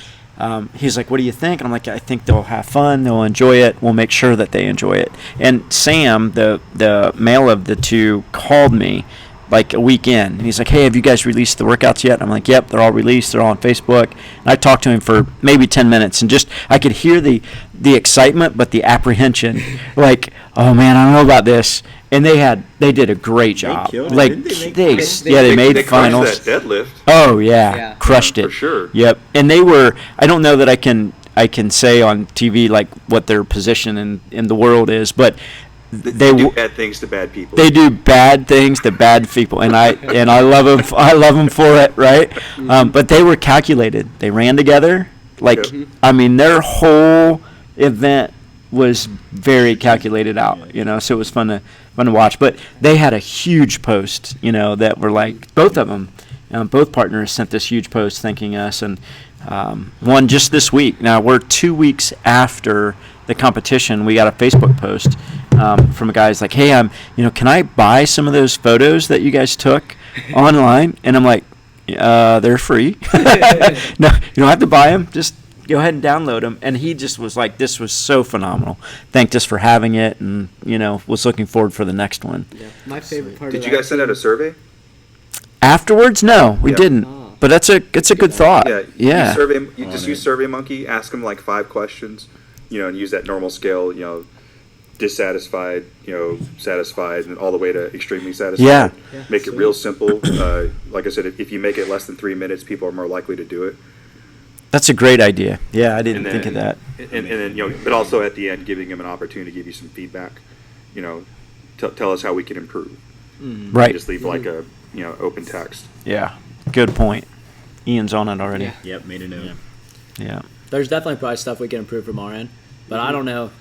he's like, "What do you think?" And I'm like, "I think they'll have fun. They'll enjoy it. We'll make sure that they enjoy it." And Sam, the male of the two, called me a week in, and he's like, "Hey, have you guys released the workouts yet?" And I'm like, "Yep, they're all released. They're all on Facebook." And I talked to him for maybe 10 minutes, and I could hear the excitement, but the apprehension, "Oh man, I don't know about this." And they did a great job. killed it. Didn't they make they made they finals. crushed that deadlift. Oh yeah, Yeah. crushed it For sure. Yep. And they were. I don't know that I can I can say on TV like what their position in the world is, but They do bad things to bad people. they do bad things to bad people, and I love them. I love them for it, right? But they were calculated. They ran together. Like, I mean, their whole event was very calculated out. You know, so it was fun to watch. But they had a huge post. You know, that were like both of them. Both partners sent this huge post thanking us, and one just this week. Now we're 2 weeks after the competition. We got a Facebook post from a guy who's like, "Hey, can I buy some of those photos that you guys took online?" And I'm like, "They're free. No, you don't have to buy them. Just go ahead and download them." And he just was like, "This was so phenomenal. Thanked us for having it, and was looking forward for the next one." Yeah. My favorite part. Did you guys send out a survey? Afterwards, no, we didn't. Oh. But it's a good thought. Yeah. Use SurveyMonkey. Ask them like 5 questions. And use that normal scale. Dissatisfied. Satisfied, and all the way to extremely satisfied. Yeah. Make it real simple. Like I said, if you make it less than 3 minutes, people are more likely to do it. That's a great idea. Yeah, I didn't think of that. And then but also at the end, giving them an opportunity to give you some feedback. Tell us how we can improve. Right. Just leave like a open text. Yeah. Good point. Ian's on it already. Yeah. Yep, made a note. Yeah. There's definitely probably stuff we can improve from our end, but I don't know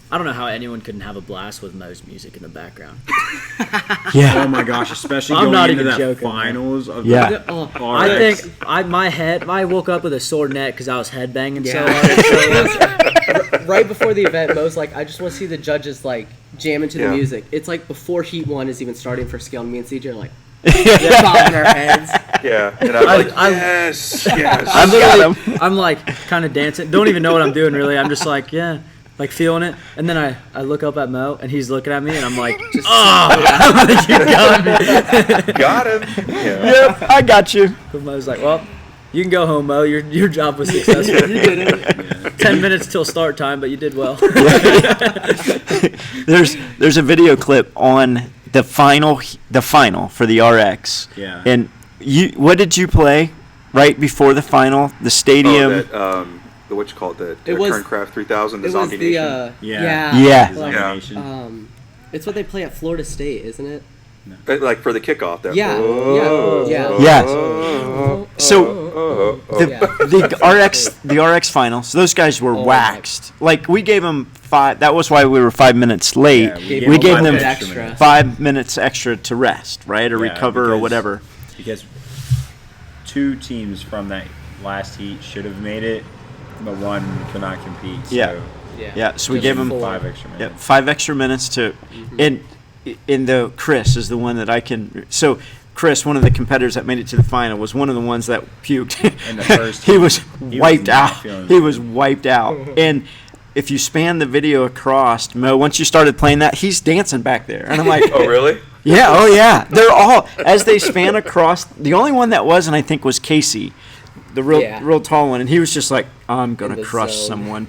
how anyone couldn't have a blast with Mo's music in the background. Yeah. Oh my gosh, especially I'm going not into even that joking, finals of Yeah. the I RX. think I woke up with a sore neck because I was headbanging so hard. Right before the event, Mo's like, I just want to see the judges like jamming to the Yeah. music. It's like before Heat 1 is even starting for scale, and me and CJ are like bobbing our heads. Yeah, and I'm like, yes. I'm like kind of dancing. Don't even know what I'm doing really. I'm just like like feeling it. And then I look up at Mo and he's looking at me and I'm like, you got me. Got him. Yeah. Yep, I got you. But Mo's like, well, you can go home, Mo. Your job was successful. You did it. 10 minutes till start time, but you did well. There's a video clip on the final for the RX. Yeah. And what did you play right before the final? The stadium. What you call it? The It was- Turncraft 3000, the It was Zombie the Nation. Yeah. Zombie Yeah. Nation. It's what they play at Florida State, isn't it? Like for the kickoff. That Yeah. Oh, Yeah. oh, Yes. oh, So oh, oh. the RX finals, those guys were Oh, waxed. Like we gave them 5. That was why we were 5 minutes late. Yeah, we gave them them 5 extra. minutes. 5 minutes extra to rest, right, or Yeah, recover or because- whatever. Because 2 teams from that last heat should have made it, but 1 could not compete. So Yeah. Yeah, so we Just gave them 5 extra minutes. Yeah, 5 extra minutes to, and in the Chris is the one that I can. So Chris, one of the competitors that made it to the final, was one of the ones that puked. In the first he was he was wiped not out. feeling He good. was wiped out. And if you span the video across, Mo, once you started playing that, he's dancing back there, and I'm like, Oh, really? yeah, oh yeah. They're all as they span across. The only one that wasn't, I think, was Casey, the real tall one, and he was just like, I'm gonna In the crush zone. someone.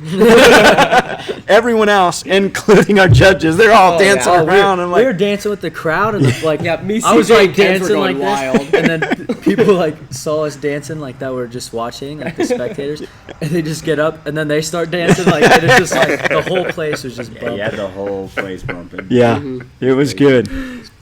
Everyone else, including our judges, they're all dancing yeah. around. I'm we were like, dancing with the crowd and like Yeah, me, I was CJ, like and Kens were dancing like going this, wild. and then people like saw us dancing like that. We're just watching, like the spectators, and they just get up and then they start dancing like and it's just like the whole place was just Yeah, bumping. you had the whole place bumping. yeah, it was good.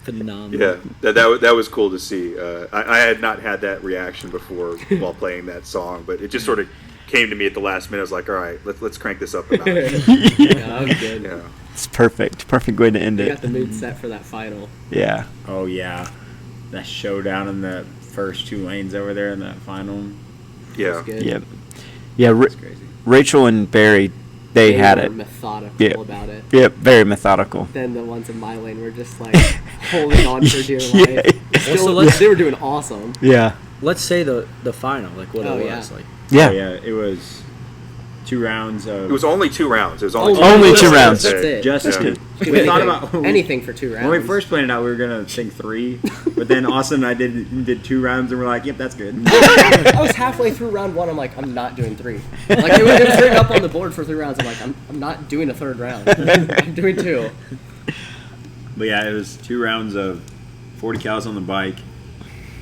Phenomenal. Yeah, that was cool to see. I had not had that reaction before while playing that song, but it just sort of came to me at the last minute. I was like, all right, let's crank this up a notch. Yeah, that was good. Yeah. It's perfect way to end We it. got the mood set for that final. Yeah, Oh yeah, that showdown in the first 2 lanes over there in that final. Yeah. It's good. yep, yeah. It's crazy. Rachel and Barry, they had were it. methodical Yeah. about it. Yep, very methodical. Then the ones in my lane were just like holding on for dear Yeah. life. Well, so Still, let's- they were doing awesome. Yeah, Let's say the final, like what Oh, it yeah. was. Like yeah. Oh, yeah, it was 2 rounds of. It was only 2 rounds. It was Only Only 2 rounds. rounds. That's it. just Yeah. Do we anything, thought about anything for 2 rounds. When we first planned it out, we were gonna think 3, but then Austin and I did 2 rounds, and we're like, "Yep, that's good." I was halfway through round 1. I'm like, I'm not doing 3. Like it was written up on the board for 3 rounds. I'm like, I'm not doing a 3rd round. I'm doing 2. But yeah, it was 2 rounds of 40 cals on the bike,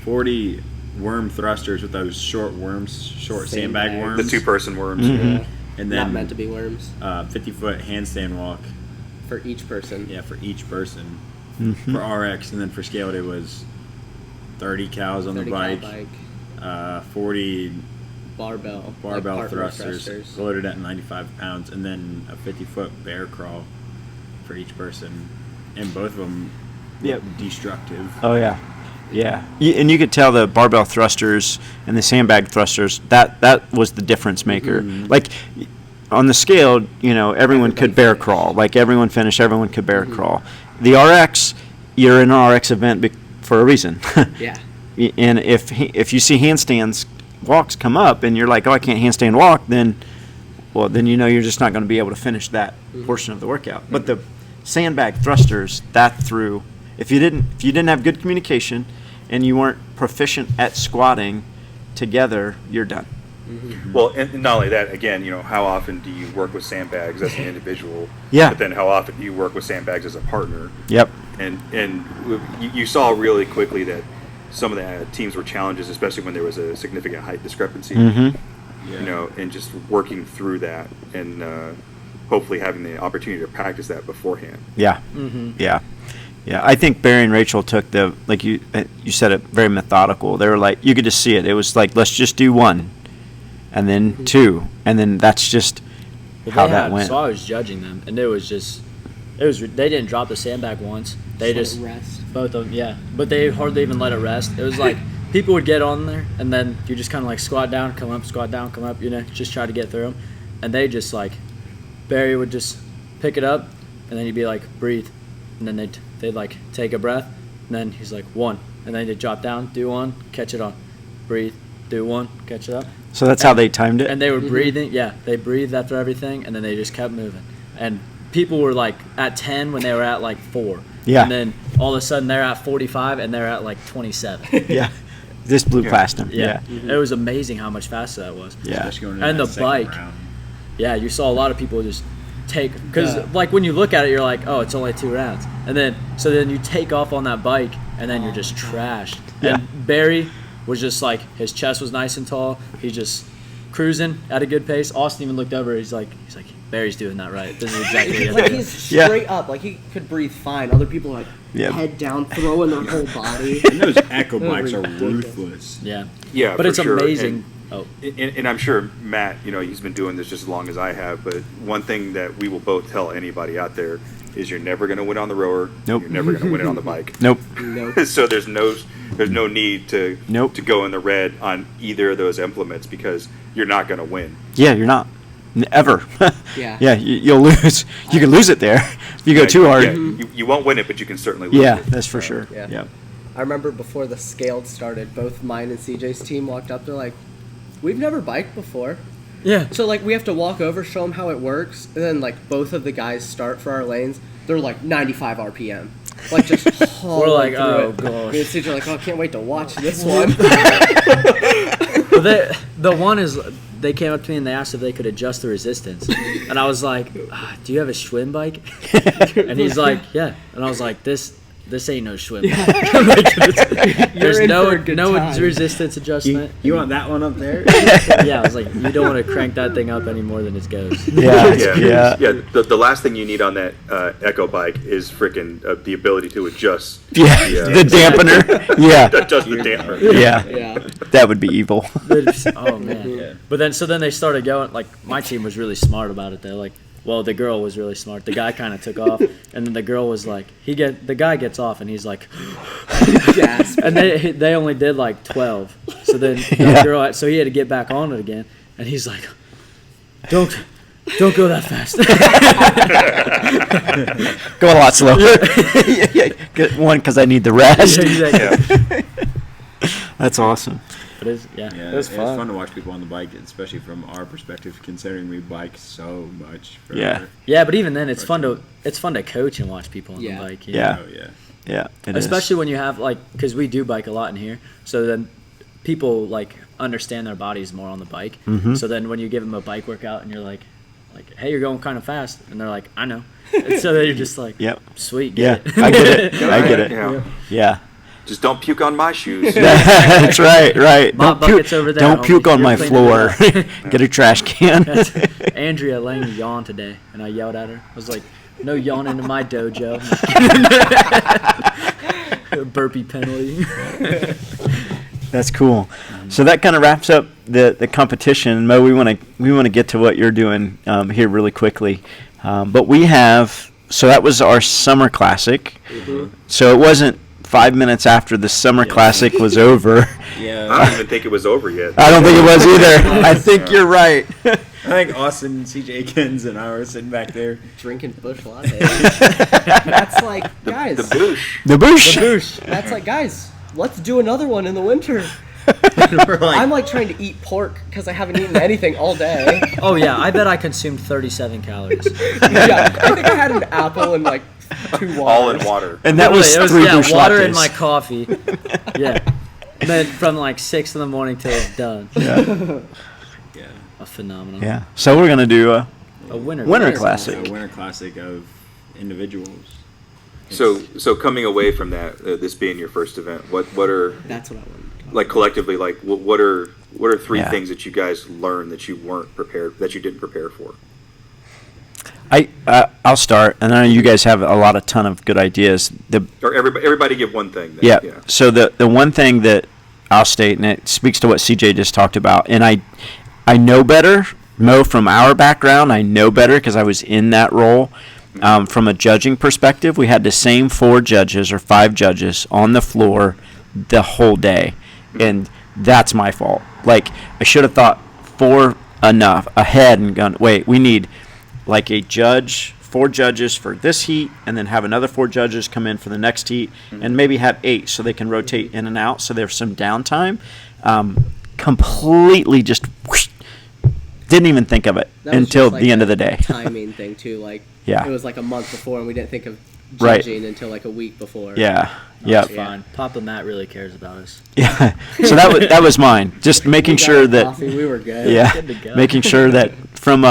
40 worm thrusters with those short worms, short sandbag Sandbag. worms. The 2-person worms. Mm-hmm. and then Not meant to be worms 50-foot handstand walk. for each person. Yeah, for each person. Mhm. For RX, and then for scaled it was 30 cows on the 30 bike, cal 40 barbell barbell like partner thrusters, loaded at 95 pounds, and then a 50-foot bear crawl for each person, and both of them Yep. destructive. Oh yeah, yeah. And you could tell the barbell thrusters and the sandbag thrusters. That was the difference maker. Like on the scale, everyone could bear finished. crawl. Like everyone finished, everyone could bear crawl. The RX, you're in an RX event for a reason. Yeah. And if you see handstands walks come up and you're like, oh, I can't handstand walk, then you're just not going to be able to finish that portion of the workout. But the sandbag thrusters, that through, if you didn't have good communication and you weren't proficient at squatting together, you're done. Well, and not only that, again, how often do you work with sandbags as an individual? Yeah. But then how often do you work with sandbags as a partner? Yep. And you saw really quickly that some of the teams were challenges, especially when there was a significant height discrepancy. Mm-hmm. And just working through that and hopefully having the opportunity to practice that beforehand. Yeah. Yeah. Yeah. I think Barry and Rachel took like you said it, very methodical. They were like, you could just see it. It was like, let's just do one, and then two, and then that's just how that went. So I was judging them, and they didn't drop the sandbag once. They Just just let it rest. both of them, yeah. But they hardly even let it rest. It was like people would get on there, and then you just kind of like squat down, come up, squat down, come up, just try to get through them. And they just like, Barry would just pick it up, and then he'd be like, breathe. And then they'd like take a breath, and then he's like, one. And then they'd drop down, do one, catch it on. Breathe, do one, catch it up. So that's how they timed it. And they were breathing, yeah, they breathed after everything, and then they just kept moving. And people were like at 10 when they were at like 4. Yeah. And then all of a sudden they're at 45 and they're at like 27. Yeah. This blew past them. Yeah. Yeah. It was amazing how much faster that was. Yeah. Especially going into And that the second bike. round. Yeah, you saw a lot of people just take, because like when you look at it, you're like, oh, it's only 2 rounds. And then, so then you take off on that bike and then you're just trashed. Yeah. And Barry was just like, his chest was nice and tall. He's just cruising at a good pace. Austin even looked over. He's like, Barry's doing that right. This is exactly what Like he he's does. Yeah. straight up, like he could breathe fine. Other people are like Yeah. head down, throwing their whole body. And those echo bikes are Ridiculous. ruthless. Yeah. Yeah, But for it's sure. amazing. And I'm sure Matt, he's been doing this just as long as I have. But one thing that we will both tell anybody out there is you're never going to win on the rower. Nope. You're never going to win it on the bike. Nope. Nope. So there's no need to Nope. to go in the red on either of those implements because you're not going to win. Yeah, you're not. Ever. Yeah. Yeah, you'll lose. You can lose it there if you go too hard. Yeah, you won't win it, but you can certainly lose Yeah, it. that's for sure. Yeah. Yeah. I remember before the scaled started, both mine and CJ's team walked up. They're like, "We've never biked before." Yeah. So like we have to walk over, show them how it works, and then like both of the guys start for our lanes. They're like 95 RPM, like just hauling like, through oh, it. gosh. Me and CJ are like, "Oh, I can't wait to watch this one." But the one is, they came up to me and they asked if they could adjust the resistance. And I was like, do you have a Schwinn bike? And he's like, yeah. And I was like, this ain't no Schwinn bike. There's in no for a good time. resistance adjustment. You want that one up there? Yeah, I was like, you don't want to crank that thing up any more than it goes. Yeah. Yeah. The last thing you need on that Echo bike is freaking the ability to adjust. Yeah. The dampener. Yeah. Adjust the damper. Yeah. Yeah. That would be evil. Oh man. But then they started going, like, my team was really smart about it though. Like, well, the girl was really smart. The guy kind of took off, and then the girl was like, the guy gets off, and he's like, Gasp. and they only did like 12. So then the girl, so he had to get back on it again, and he's like, don't go that fast. Go a lot slower. Good one, because I need the rest. Exactly. That's awesome. But it was It's fun. fun to watch people on the bike, especially from our perspective, considering we bike so much. Yeah. Yeah, but even then, it's fun to coach and watch people on Yeah. the bike. Yeah. Oh, yeah. Yeah. It is. Especially when you have, like, because we do bike a lot in here, so then people like understand their bodies more on the bike. Mhm. So then when you give them a bike workout and you're like, hey, you're going kind of fast, and they're like, I know. And so then you're just like, Yep. sweet, Yeah. get it. I get it. I get it. Yeah. Yeah. Just don't puke on my shoes. That's right. Mop bucket's over there, Don't homie. puke on You're my cleaning floor. it Get a trash can. Andrea Lang yawned today, and I yelled at her. I was like, "No yawning in my dojo." Burpee penalty. That's cool. So that kind of wraps up the competition. Mo, we want to get to what you're doing here really quickly. But we have, so that was our summer classic. Mm-hmm. So it wasn't 5 minutes after the summer classic was over. Yeah. I don't even think it was over yet. I don't think it was either. I think you're right. I think Austin, CJ Kens, and I were sitting back there. Drinking bush latte. That's like, guys. The boosh. The bush. That's like, guys. Let's do another one in the winter. We're like, I'm like trying to eat pork because I haven't eaten anything all day. Oh yeah, I bet I consumed 37 calories. Yeah, I think I had an apple and like 2 waters. All in water. And that was Literally, 3 bush water lattes. in my coffee. Yeah. And then from like 6 in the morning till it's done. Yeah. yeah, A phenomenon. Yeah. So we're gonna do a A winter. winter a classic. winter classic of individuals. So coming away from that, this being your first event, what are That's what I wanted. like collectively like what are 3 Yeah. things that you guys learned that you weren't prepared, that you didn't prepare for? I'll start, and I know you guys have a ton of good ideas. Or everybody give one thing. Then. Yeah. So the one thing that I'll state, and it speaks to what CJ just talked about, and I know better, Mo, from our background, I know better because I was in that role. From a judging perspective, we had the same 4 judges or 5 judges on the floor the whole day, and that's my fault. Like, I should have thought 4 enough ahead and gone, wait, we need like a judge, 4 judges for this heat, and then have another 4 judges come in for the next heat, and maybe have 8 so they can rotate in and out so there's some downtime. Completely just whoosh, didn't even think of it That was until just, like, the end a of the day. Timing thing too, like Yeah. it was like a month before, and we didn't think of Right. judging until like a week before. Yeah. That's Yeah. fine. Papa Matt really cares about us. Yeah. So that was mine. Just making We got sure that coffee, we were good. yeah, Good to go. making sure that from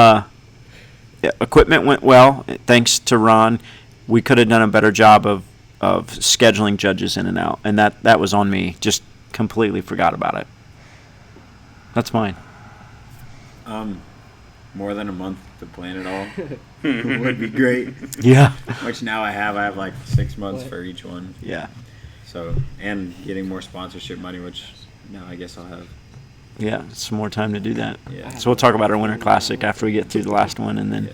equipment went well. Thanks to Ron, we could have done a better job of scheduling judges in and out, and that was on me. Just completely forgot about it. That's mine. More than a month to plan it all would be great. Yeah. Which now I have like 6 months for each one. Yeah. So, and getting more sponsorship money, which now I guess I'll have. Yeah. Some more time to do that. Yeah. So we'll talk about our winter classic after we get through the last one, and then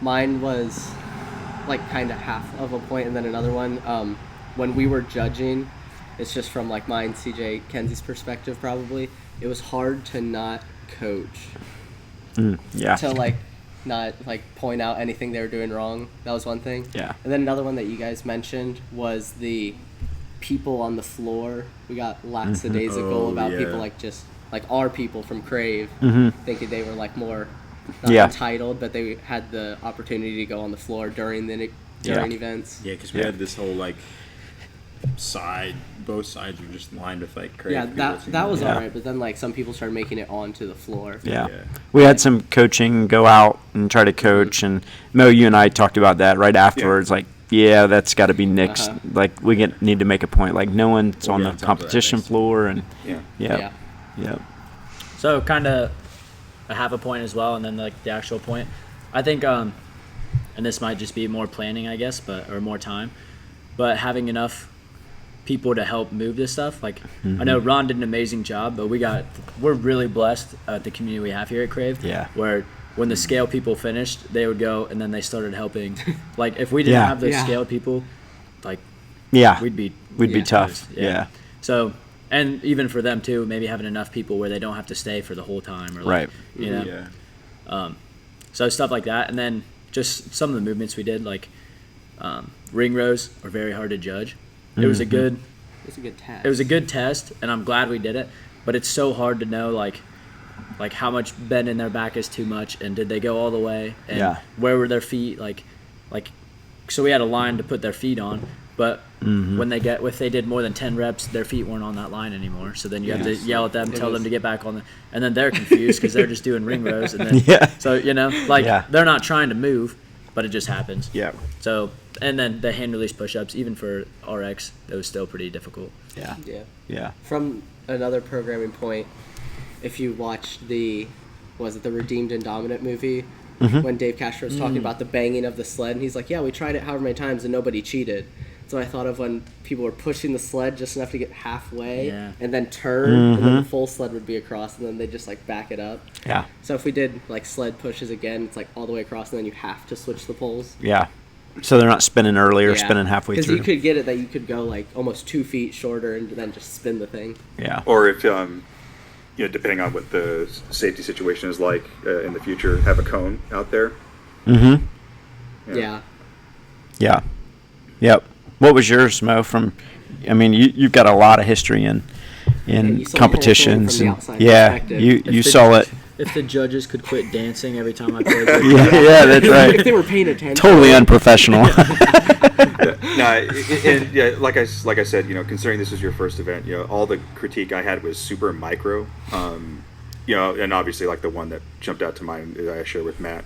Mine was like kind of half of a point, and then another one. When we were judging, it's just from like mine, CJ, Kenzie's perspective probably. It was hard to not coach, yeah. to like not like point out anything they were doing wrong. That was one thing. Yeah. And then another one that you guys mentioned was the people on the floor. We got lackadaisical Oh, about yeah. people like just like our people from Crave Mm-hmm. thinking they were like more not Yeah. entitled, but they had the opportunity to go on the floor during events. Yeah, because we had this whole like both sides were just lined with like crazy. Yeah, that was Yeah. alright, but then like some people started making it onto the floor. Yeah. We had some coaching go out and try to coach, and Mo, you and I talked about that right afterwards. Like, yeah, that's got to be nixed. Uh-huh. Like, we need to make a point. Like, no one's We'll on get the on top of that competition next floor, and Yeah. yeah, yeah. So kind of a half a point as well, and then like the actual point. I think, and this might just be more planning, I guess, or more time, but having enough people to help move this stuff. Like, I know Ron did an amazing job, but we're really blessed at the community we have here at Crave. Yeah. Where when the scale people finished, they would go and then they started helping. Like, if we didn't Yeah. have those Yeah. scale people, like Yeah, we'd be be tough. toast. Yeah. So, and even for them too, maybe having enough people where they don't have to stay for the whole time, or like, Right. you know. Yeah. So stuff like that, and then just some of the movements we did, like ring rows, are very hard to judge. It was a good, It's a good test. it was a good test, and I'm glad we did it. But it's so hard to know, like how much bend in their back is too much, and did they go all the way, and Yeah. where were their feet, like, so we had a line to put their feet on, but if they did more than 10 reps, their feet weren't on that line anymore. So then you have to yell at them, tell them to get back on and then they're confused because they're just doing ring rows, and then Yeah. so Yeah. they're not trying to move, but it just happens. Yeah. So And then the hand release push-ups, even for RX, that was still pretty difficult. Yeah. Yeah. Yeah. From another programming point, if you watched the Redeemed and Dominant movie, when Dave Castro was talking about the banging of the sled, and he's like, yeah, we tried it however many times and nobody cheated. So I thought of when people were pushing the sled just enough to get halfway and then turn, and then the full sled would be across, and then they just like back it up. Yeah. So if we did like sled pushes again, it's like all the way across, and then you have to switch the poles. Yeah. So they're not spinning early or spinning halfway through. Because you could get it that you could go like almost 2 feet shorter and then just spin the thing. Yeah. Or if depending on what the safety situation is like in the future, have a cone out there. Yeah. Yeah. Yep. What was yours, Mo? You've got a lot of history in you saw the whole competitions. thing And from the outside perspective. you saw it. If the judges could quit dancing every time I played, Yeah, that's right. If they were paying attention. Totally unprofessional. Like I said, considering this was your first event, all the critique I had was super micro, and obviously like the one that jumped out to mind that I share with Matt,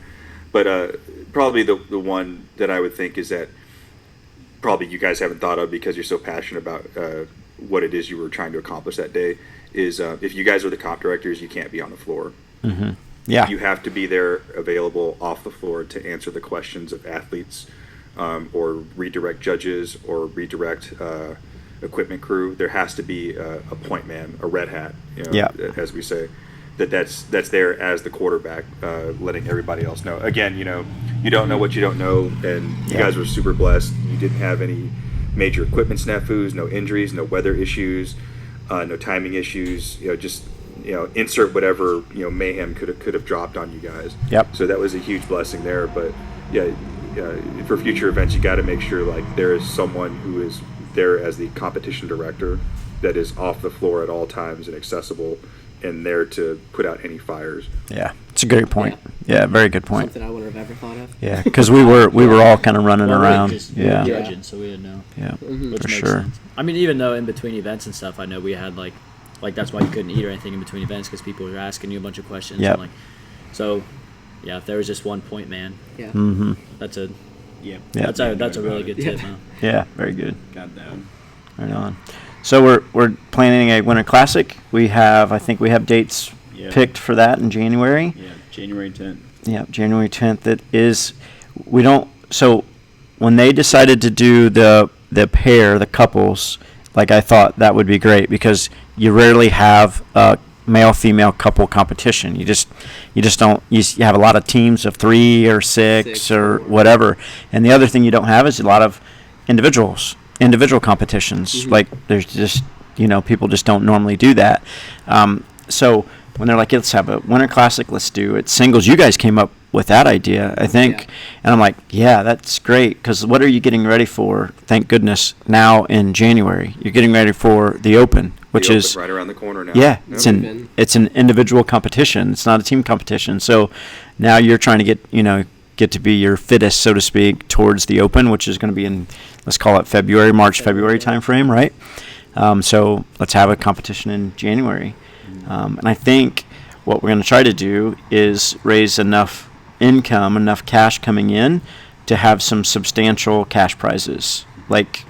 but probably the one that I would think is that probably you guys haven't thought of because you're so passionate about what it is you were trying to accomplish that day is if you guys are the comp directors, you can't be on the floor. Yeah. You have to be there available off the floor to answer the questions of athletes or redirect judges or redirect equipment crew. There has to be a point man, a red hat, as we say, that's there as the quarterback, letting everybody else know. Again, you don't know what you don't know, and you guys were super blessed. You didn't have any major equipment snafus, no injuries, no weather issues, no timing issues. Insert whatever mayhem could have dropped on you guys. Yep. So that was a huge blessing there. But for future events, you got to make sure like there is someone who is there as the competition director that is off the floor at all times and accessible and there to put out any fires. Yeah, it's a great point. Yeah, very good point. Something I wouldn't have ever thought of. Yeah, because we were all kind of running around. We were judging, so we didn't know. Yeah, Which for makes sure. sense. I mean, even though in between events and stuff, I know we had like that's why you couldn't eat or anything in between events because people were asking you a bunch of questions. Yep. And so, yeah, if there was just one point man, Yeah. that's a Yeah. that's a really good tip. Huh? Yeah, very good. Goddamn. Right on. So we're planning a winter classic. I think we have dates picked for that in January. Yeah, January 10th. Yeah, January 10th. So when they decided to do the pair, the couples, like I thought that would be great because you rarely have a male-female couple competition. You just don't. You have a lot of teams of 3 or 6 or whatever. And the other thing you don't have is a lot of individual competitions. Like there's just people just don't normally do that. So when they're like, let's have a winter classic, let's do it singles. You guys came up with that idea, I think. Yeah. And I'm like, yeah, that's great. Because what are you getting ready for? Thank goodness now in January, you're getting ready for the Open, which is right around the corner now. Yeah, Yep. it's an individual competition. It's not a team competition. So now you're trying to get to be your fittest, so to speak, towards the Open, which is going to be in, let's call it February timeframe, right? So let's have a competition in January. And I think what we're going to try to do is raise enough income, enough cash coming in to have some substantial cash prizes, like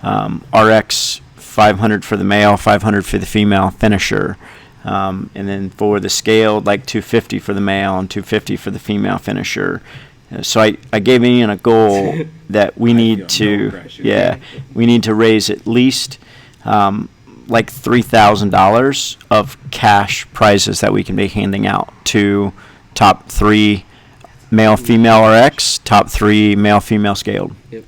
RX 500 for the male, 500 for the female finisher. And then for the scaled, like 250 for the male and 250 for the female finisher. So I gave Ian a goal that we need to raise at least like $3,000 of cash prizes that we can be handing out to top 3 male female RX, top 3 male female scaled. Yep.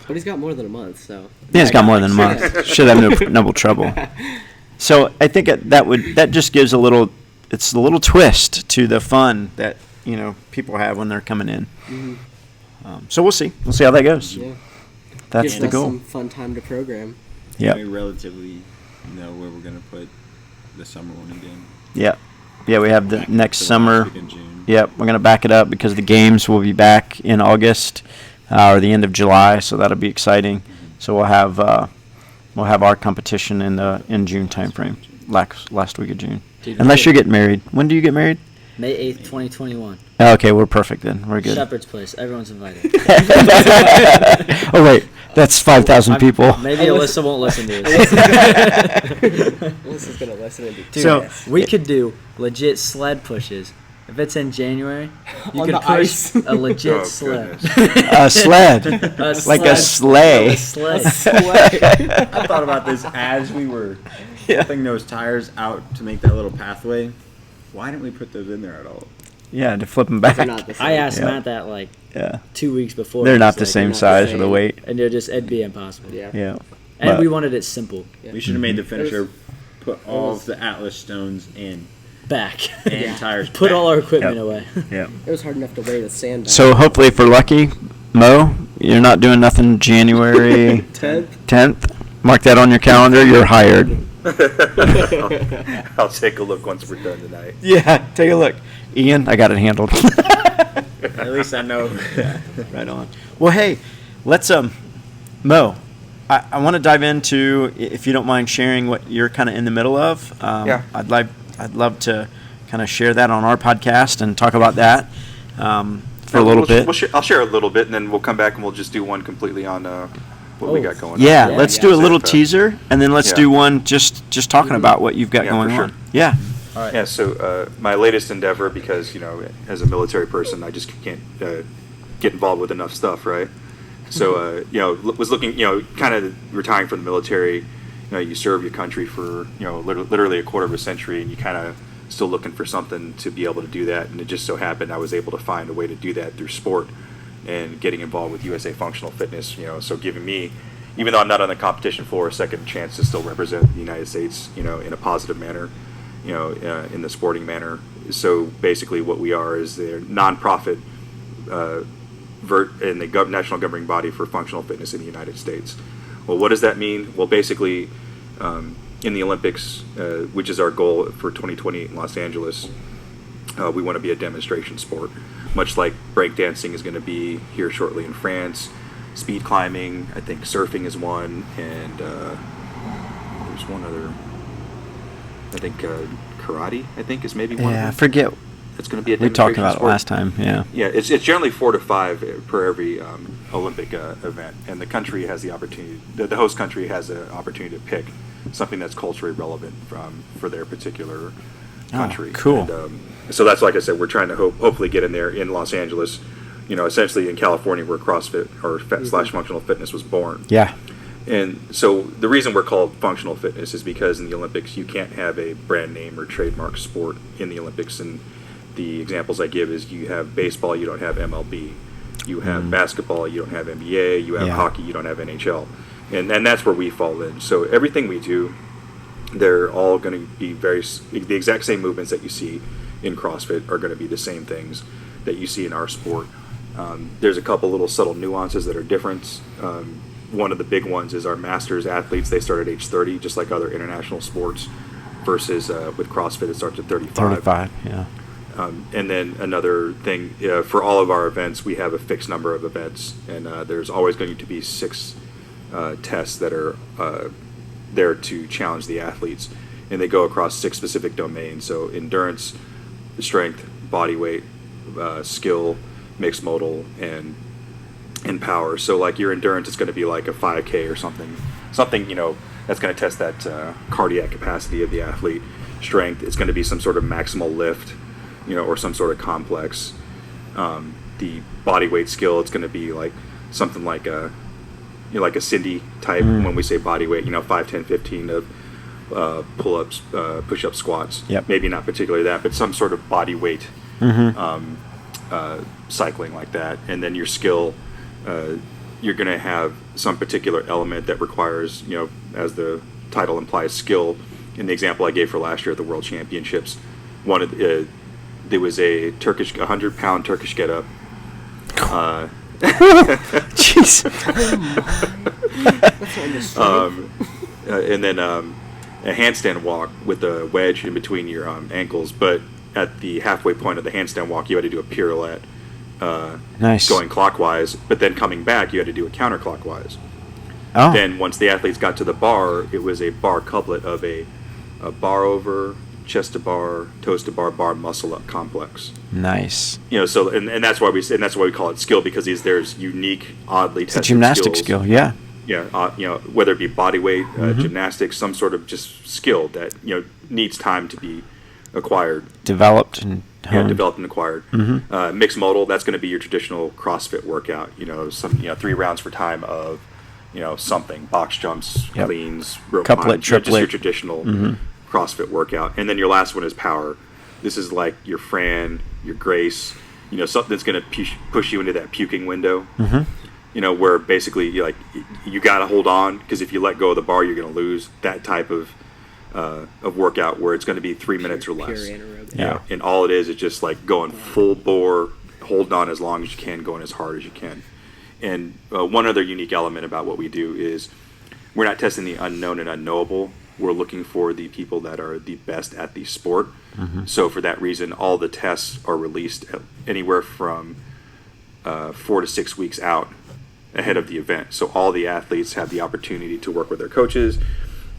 But he's got more than a month, so. Yeah, he's got more than a month. Should have no trouble. So I think that just gives a little twist to the fun that people have when they're coming in. So we'll see how that goes. Yeah. That's Gives the us goal. some fun time to program. Yeah. We relatively know where we're gonna put the summer one again. Yeah. Yeah, we have the Back next to the summer. last week in June. Yep, we're gonna back it up because the games will be back in August or the end of July, so that'll be exciting. So we'll have our competition in June timeframe, last week of June. Dude, Unless you're getting married. When do you get married? May 8th, 2021. Okay, we're perfect then. We're good. Shepherd's Place. Everyone's invited. Oh wait, that's 5,000 people. Maybe Alyssa won't listen to this. Alyssa's gonna listen and be Dude, So- we could do legit sled pushes. If it's in January, you On could the push ice. a legit Oh, sled. goodness. A sled, A like a sled. sleigh. A sled. I thought about this as we were flipping those tires out to make that little pathway. Why didn't we put those in there at all? Yeah, to flip them back. They're not the same. I asked Yeah. Matt that like Yeah, 2 weeks before. they're He's not the like, same not the size or the same. weight. And it'd be impossible. Yeah. Yeah, And But- we wanted it simple. Yeah. We should have made the was- finisher put all was- of the Atlas stones in Back. and tires. Put back. all our equipment Yep. away. yeah. It was hard enough to weigh the sand back. So hopefully, if we're lucky, Mo, you're not doing nothing January 10th. Mark that on your calendar. You're hired. I'll take a look once we're done tonight. Yeah, take a look. Ian, I got it handled. At least I know. Right on. Well, hey, let's Mo. I want to dive into, if you don't mind sharing what you're kind of in the middle of. Yeah. I'd love to kind of share that on our podcast and talk about that for a little bit. I'll share a little bit, and then we'll come back and we'll just do one completely on what we Oh. got going. Yeah, on. let's yeah. do a little So, teaser, and then let's Yeah. do one just talking about what you've got Yeah, going for on. sure. Yeah. All right. Yeah, so my latest endeavor, because, as a military person, I just can't get involved with enough stuff, right? So, was looking, kind of retiring from the military. You serve your country for, literally a quarter of a century, and you kind of still looking for something to be able to do that. And it just so happened I was able to find a way to do that through sport and getting involved with USA Functional Fitness, so giving me, even though I'm not on the competition floor, a second chance to still represent the United States, in a positive manner, in the sporting manner. So basically what we are is a nonprofit in the national governing body for functional fitness in the United States. Well, what does that mean? Well, basically, in the Olympics, which is our goal for 2028 in Los Angeles, we want to be a demonstration sport, much like breakdancing is going to be here shortly in France. Speed climbing, I think surfing is one, and there's one other. I think karate, I think, is maybe one Yeah, I of them. forget. It's going to be a We demonstration talked about it sport. last time. Yeah. Yeah, it's generally 4 to 5 per every Olympic event, and the country has the opportunity. The host country has an opportunity to pick something that's culturally relevant for their particular country. cool. And, so that's, like I said, we're trying to hopefully get in there in Los Angeles. Essentially in California, where CrossFit or / functional fitness was born. Yeah. And so the reason we're called functional fitness is because in the Olympics you can't have a brand name or trademark sport in the Olympics. And the examples I give is you have baseball, you don't have MLB. You have basketball, you don't have NBA. You have Yeah. hockey, you don't have NHL. And that's where we fall in. So everything we do, they're all going to be the exact same movements that you see in CrossFit are going to be the same things that you see in our sport. There's a couple little subtle nuances that are different. One of the big ones is our masters athletes, they start at age 30, just like other international sports, versus with CrossFit it starts at 35. 35. Yeah. And then another thing, for all of our events, we have a fixed number of events, and there's always going to be 6 tests that are there to challenge the athletes, and they go across 6 specific domains. So endurance, strength, body weight, skill, mixed modal, and power. So like your endurance is going to be like a 5K or something that's going to test that cardiac capacity of the athlete. Strength, it's going to be some sort of maximal lift, or some sort of complex. The body weight skill, it's going to be like something like a Cindy type. When we say body weight, 5, 10, 15 of pull-ups, push-up, squats. Yep. Maybe not particularly that, but some sort of body weight cycling like that. And then your skill, you're going to have some particular element that requires, as the title implies, skill. In the example I gave for last year at the World Championships, there was a 100-pound Turkish get-up. Jeez. And then a handstand walk with a wedge in between your ankles. But at the halfway point of the handstand walk, you had to do a pirouette Nice. going clockwise, but then coming back, you had to do it counterclockwise. Oh. Then once the athletes got to the bar, it was a bar couplet of a bar over, chest to bar, toes to bar muscle up complex. Nice. So and that's why we call it skill, because there's unique, oddly tested It's a gymnastic skills. skill, yeah. Yeah, whether it be body weight, gymnastics, some sort of just skill that needs time to be acquired, Developed and honed. developed and acquired. Mixed modal, that's going to be your traditional CrossFit workout. 3 rounds for time of something, box jumps, Yep. cleans, rope Couplet, climbs, just your triplet. traditional CrossFit workout. And then your last one is power. This is like your Fran, your Grace, something that's going to push you into that puking window. Where basically you got to hold on, because if you let go of the bar, you're going to lose. That type of workout where it's going to be 3 minutes or less. Pure anaerobic. Yeah. And all it is just like going full bore, holding on as long as you can, going as hard as you can. And one other unique element about what we do is we're not testing the unknown and unknowable. We're looking for the people that are the best at the sport. So for that reason, all the tests are released anywhere from 4 to 6 weeks out ahead of the event. So all the athletes have the opportunity to work with their coaches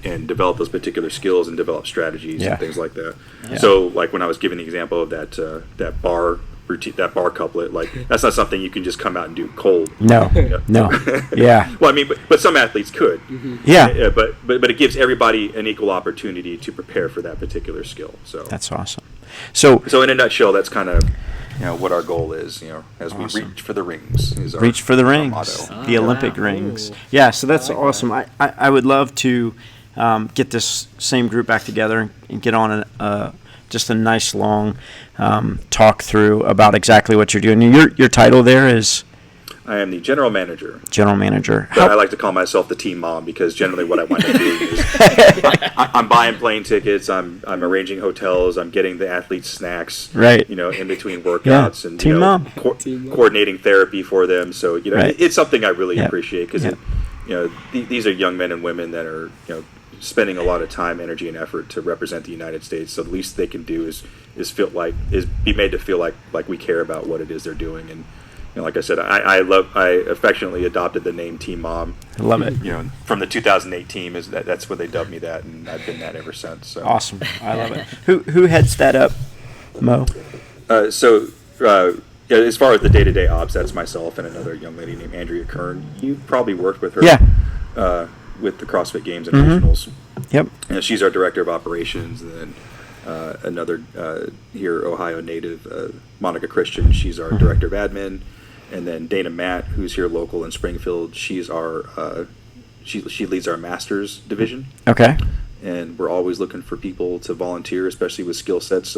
and develop those particular skills and develop strategies Yeah. and things like that. Yeah. So like when I was giving the example of that bar routine, that bar couplet, like that's not something you can just come out and do cold. No. No. Yeah. Well, I mean, but some athletes could. Yeah. But it gives everybody an equal opportunity to prepare for that particular skill. So That's awesome. So in a nutshell, that's kind of what our goal is. As we Awesome. reach for the rings. Is our, reach for the our rings, motto. the Olympic wow. rings. Ooh. Yeah, so that's I like awesome. I would love to get this same group back together and get on just a nice long talk through about exactly what you're doing. Your title there is I am the general manager. general manager. But I like to call myself the team mom, because generally what I wind up doing is I'm buying plane tickets, I'm arranging hotels, I'm getting the athletes snacks, Right. in between workouts, and team mom. coordinating therapy for them. So Right. it's something I really Yeah. appreciate, because Yeah. these are young men and women that are spending a lot of time, energy, and effort to represent the United States. So the least they can do is be made to feel like we care about what it is they're doing. And like I said, I affectionately adopted the name Team Mom. I love it. From the 2008 team, that's what they dubbed me that, and I've been that ever since. So Awesome. I love it. Who heads that up, Mo? As far as the day-to-day ops, that's myself and another young lady named Andrea Kern. You've probably worked with her. Yeah. With the CrossFit Games and Regionals. Yep. She's our director of operations, and then another here Ohio native, Monica Christian. She's our director of admin, and then Dana Matt, who's here local in Springfield. She's our she leads our masters division, Okay. and we're always looking for people to volunteer, especially with skill sets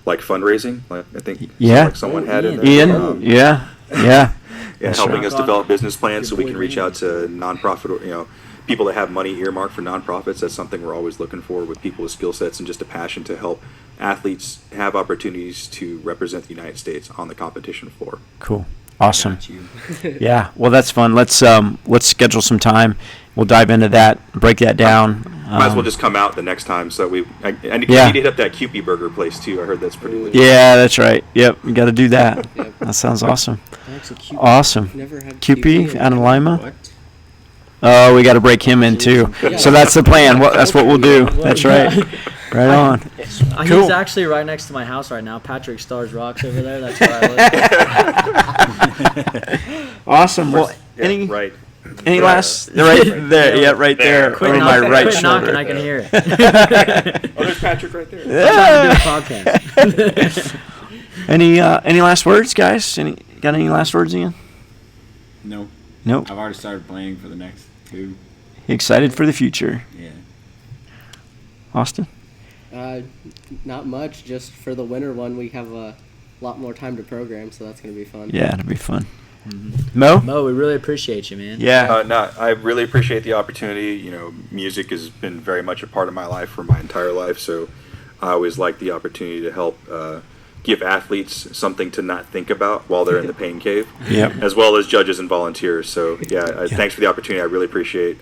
like fundraising. Like I think Yeah. like someone had in there. Ian. Yeah. Yeah. That's Helping right. us develop business plans so we Good can boy, reach out to nonprofit, people that have money earmarked for nonprofits. That's something we're always looking for, with people with skill sets and just a passion to help athletes have opportunities to represent the United States on the competition floor. Cool. Awesome. Got you. Yeah. Well, that's fun. Let's schedule some time. We'll dive into that, break that down. Might as well just come out the next time. So I need to hit up that Kewpie Burger place too. I heard that's pretty legit. Yeah, that's right. Yep, you got to do that. Yep. That sounds awesome. Actually, Cupid. Awesome. Never had QP out of Lima. What? Oh, we got to break him in too. So that's the plan. That's what we'll do. That's right. Right on. He's Cool. actually right next to my house right now. Patrick Stars Rocks over there. That's where I live. Awesome. Well, Yeah, any right. last? Right there. Yeah, right there. Quit Over my right quit knocking, shoulder. I can hear it. Oh, there's Patrick right there. I'm trying to do a podcast. Any last words, guys? Got any last words, Ian? No. Nope. I've already started planning for the next 2. Excited for the future, Yeah. Austin? Not much. Just for the winter one, we have a lot more time to program, so that's going to be fun. Yeah, it'll be fun. Mo? Mo, we really appreciate you, man. Yeah. No, I really appreciate the opportunity. Music has been very much a part of my life for my entire life, so I always like the opportunity to help give athletes something to not think about while they're in the pain cave, Yep. as well as judges and volunteers. So, thanks for the opportunity. I really appreciate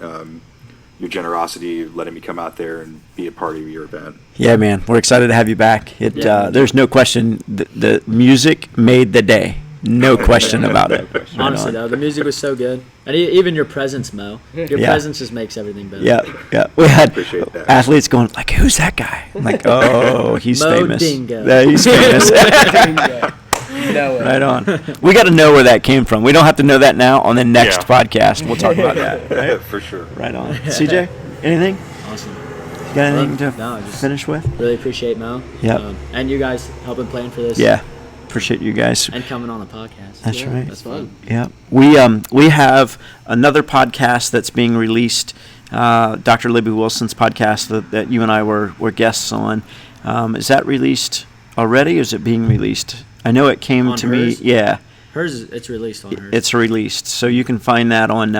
your generosity, letting me come out there and be a part of your event. Yeah, man. We're excited to have you back. Yeah. There's no question. The music made the day. No question about it. Right Honestly, on. though, the music was so good. And even your presence, Mo. Your Yeah. presence just makes everything better. Yeah. We had Appreciate that. athletes going like, "Who's that guy?" I'm like, "Oh, he's Mo famous. Dingo. Yeah, he's famous." No way. Right on. We got to know where that came from. We don't have to know that now. On the next Yeah. podcast, we'll talk about that. Right? For sure. Right on. CJ, anything? Awesome. You got anything to No, just finish with? really appreciate Mo. Yep. And you guys helping plan for this. Yeah. Appreciate you guys. And coming on the podcast. That's Yeah, right. That's fun. Yeah, we have another podcast that's being released, Dr. Libby Wilson's podcast that you and I were guests on. Is that released already? Or is it being released? I know it came On to hers? me. Yeah, Hers, it's released on hers. it's released, so you can find that on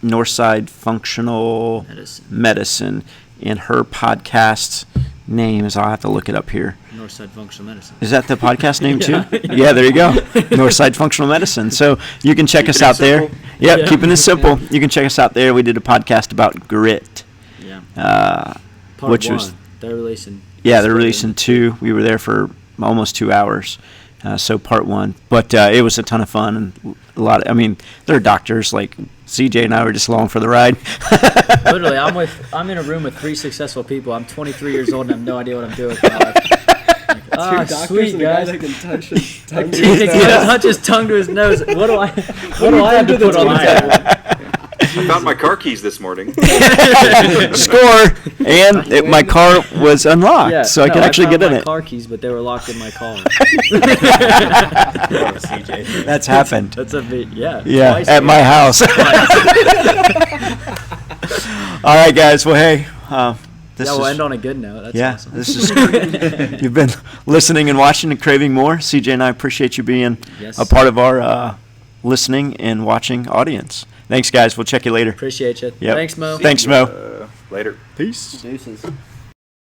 Northside Functional Medicine. And her podcast name is, I'll have to look it up here. Northside Functional Medicine. Is that the podcast name too? Yeah, there you go. Northside Functional Medicine. So you can check us out there. Yep, Yeah. keeping it simple. You can check us out there. We did a podcast about grit. Yeah. Uh, which Part was- one. They're releasing. Yeah, they're releasing 2. We were there for almost 2 hours. So part 1. But it was a ton of fun and a lot of, I mean, they're doctors like CJ and I were just along for the ride. Literally, I'm in a room with 3 successful people. I'm 23 years old and I have no idea what I'm doing with my life. Like, Two ah, doctors sweet and a guy guys. that can touch his tongue to He his can nose. touch his tongue to his nose. What do I have to to the put on the table? table? I found my car keys this morning. Score! And my car was unlocked, Yeah, so I no, could actually found get in my it. car keys, but they were locked in my car. CJ. That's happened. That's a bit, yeah. Yeah, twice at now. my house. All right, guys. Well, hey, this Yeah, we'll is end on a good note. That's yeah. awesome. This is you've been listening and watching and craving more. CJ and I appreciate you being Yes. a part of our listening and watching audience. Thanks, guys. We'll check you later. Appreciate you. Yep. Thanks, Mo. Thanks, Mo. Later. Peace. Deuces.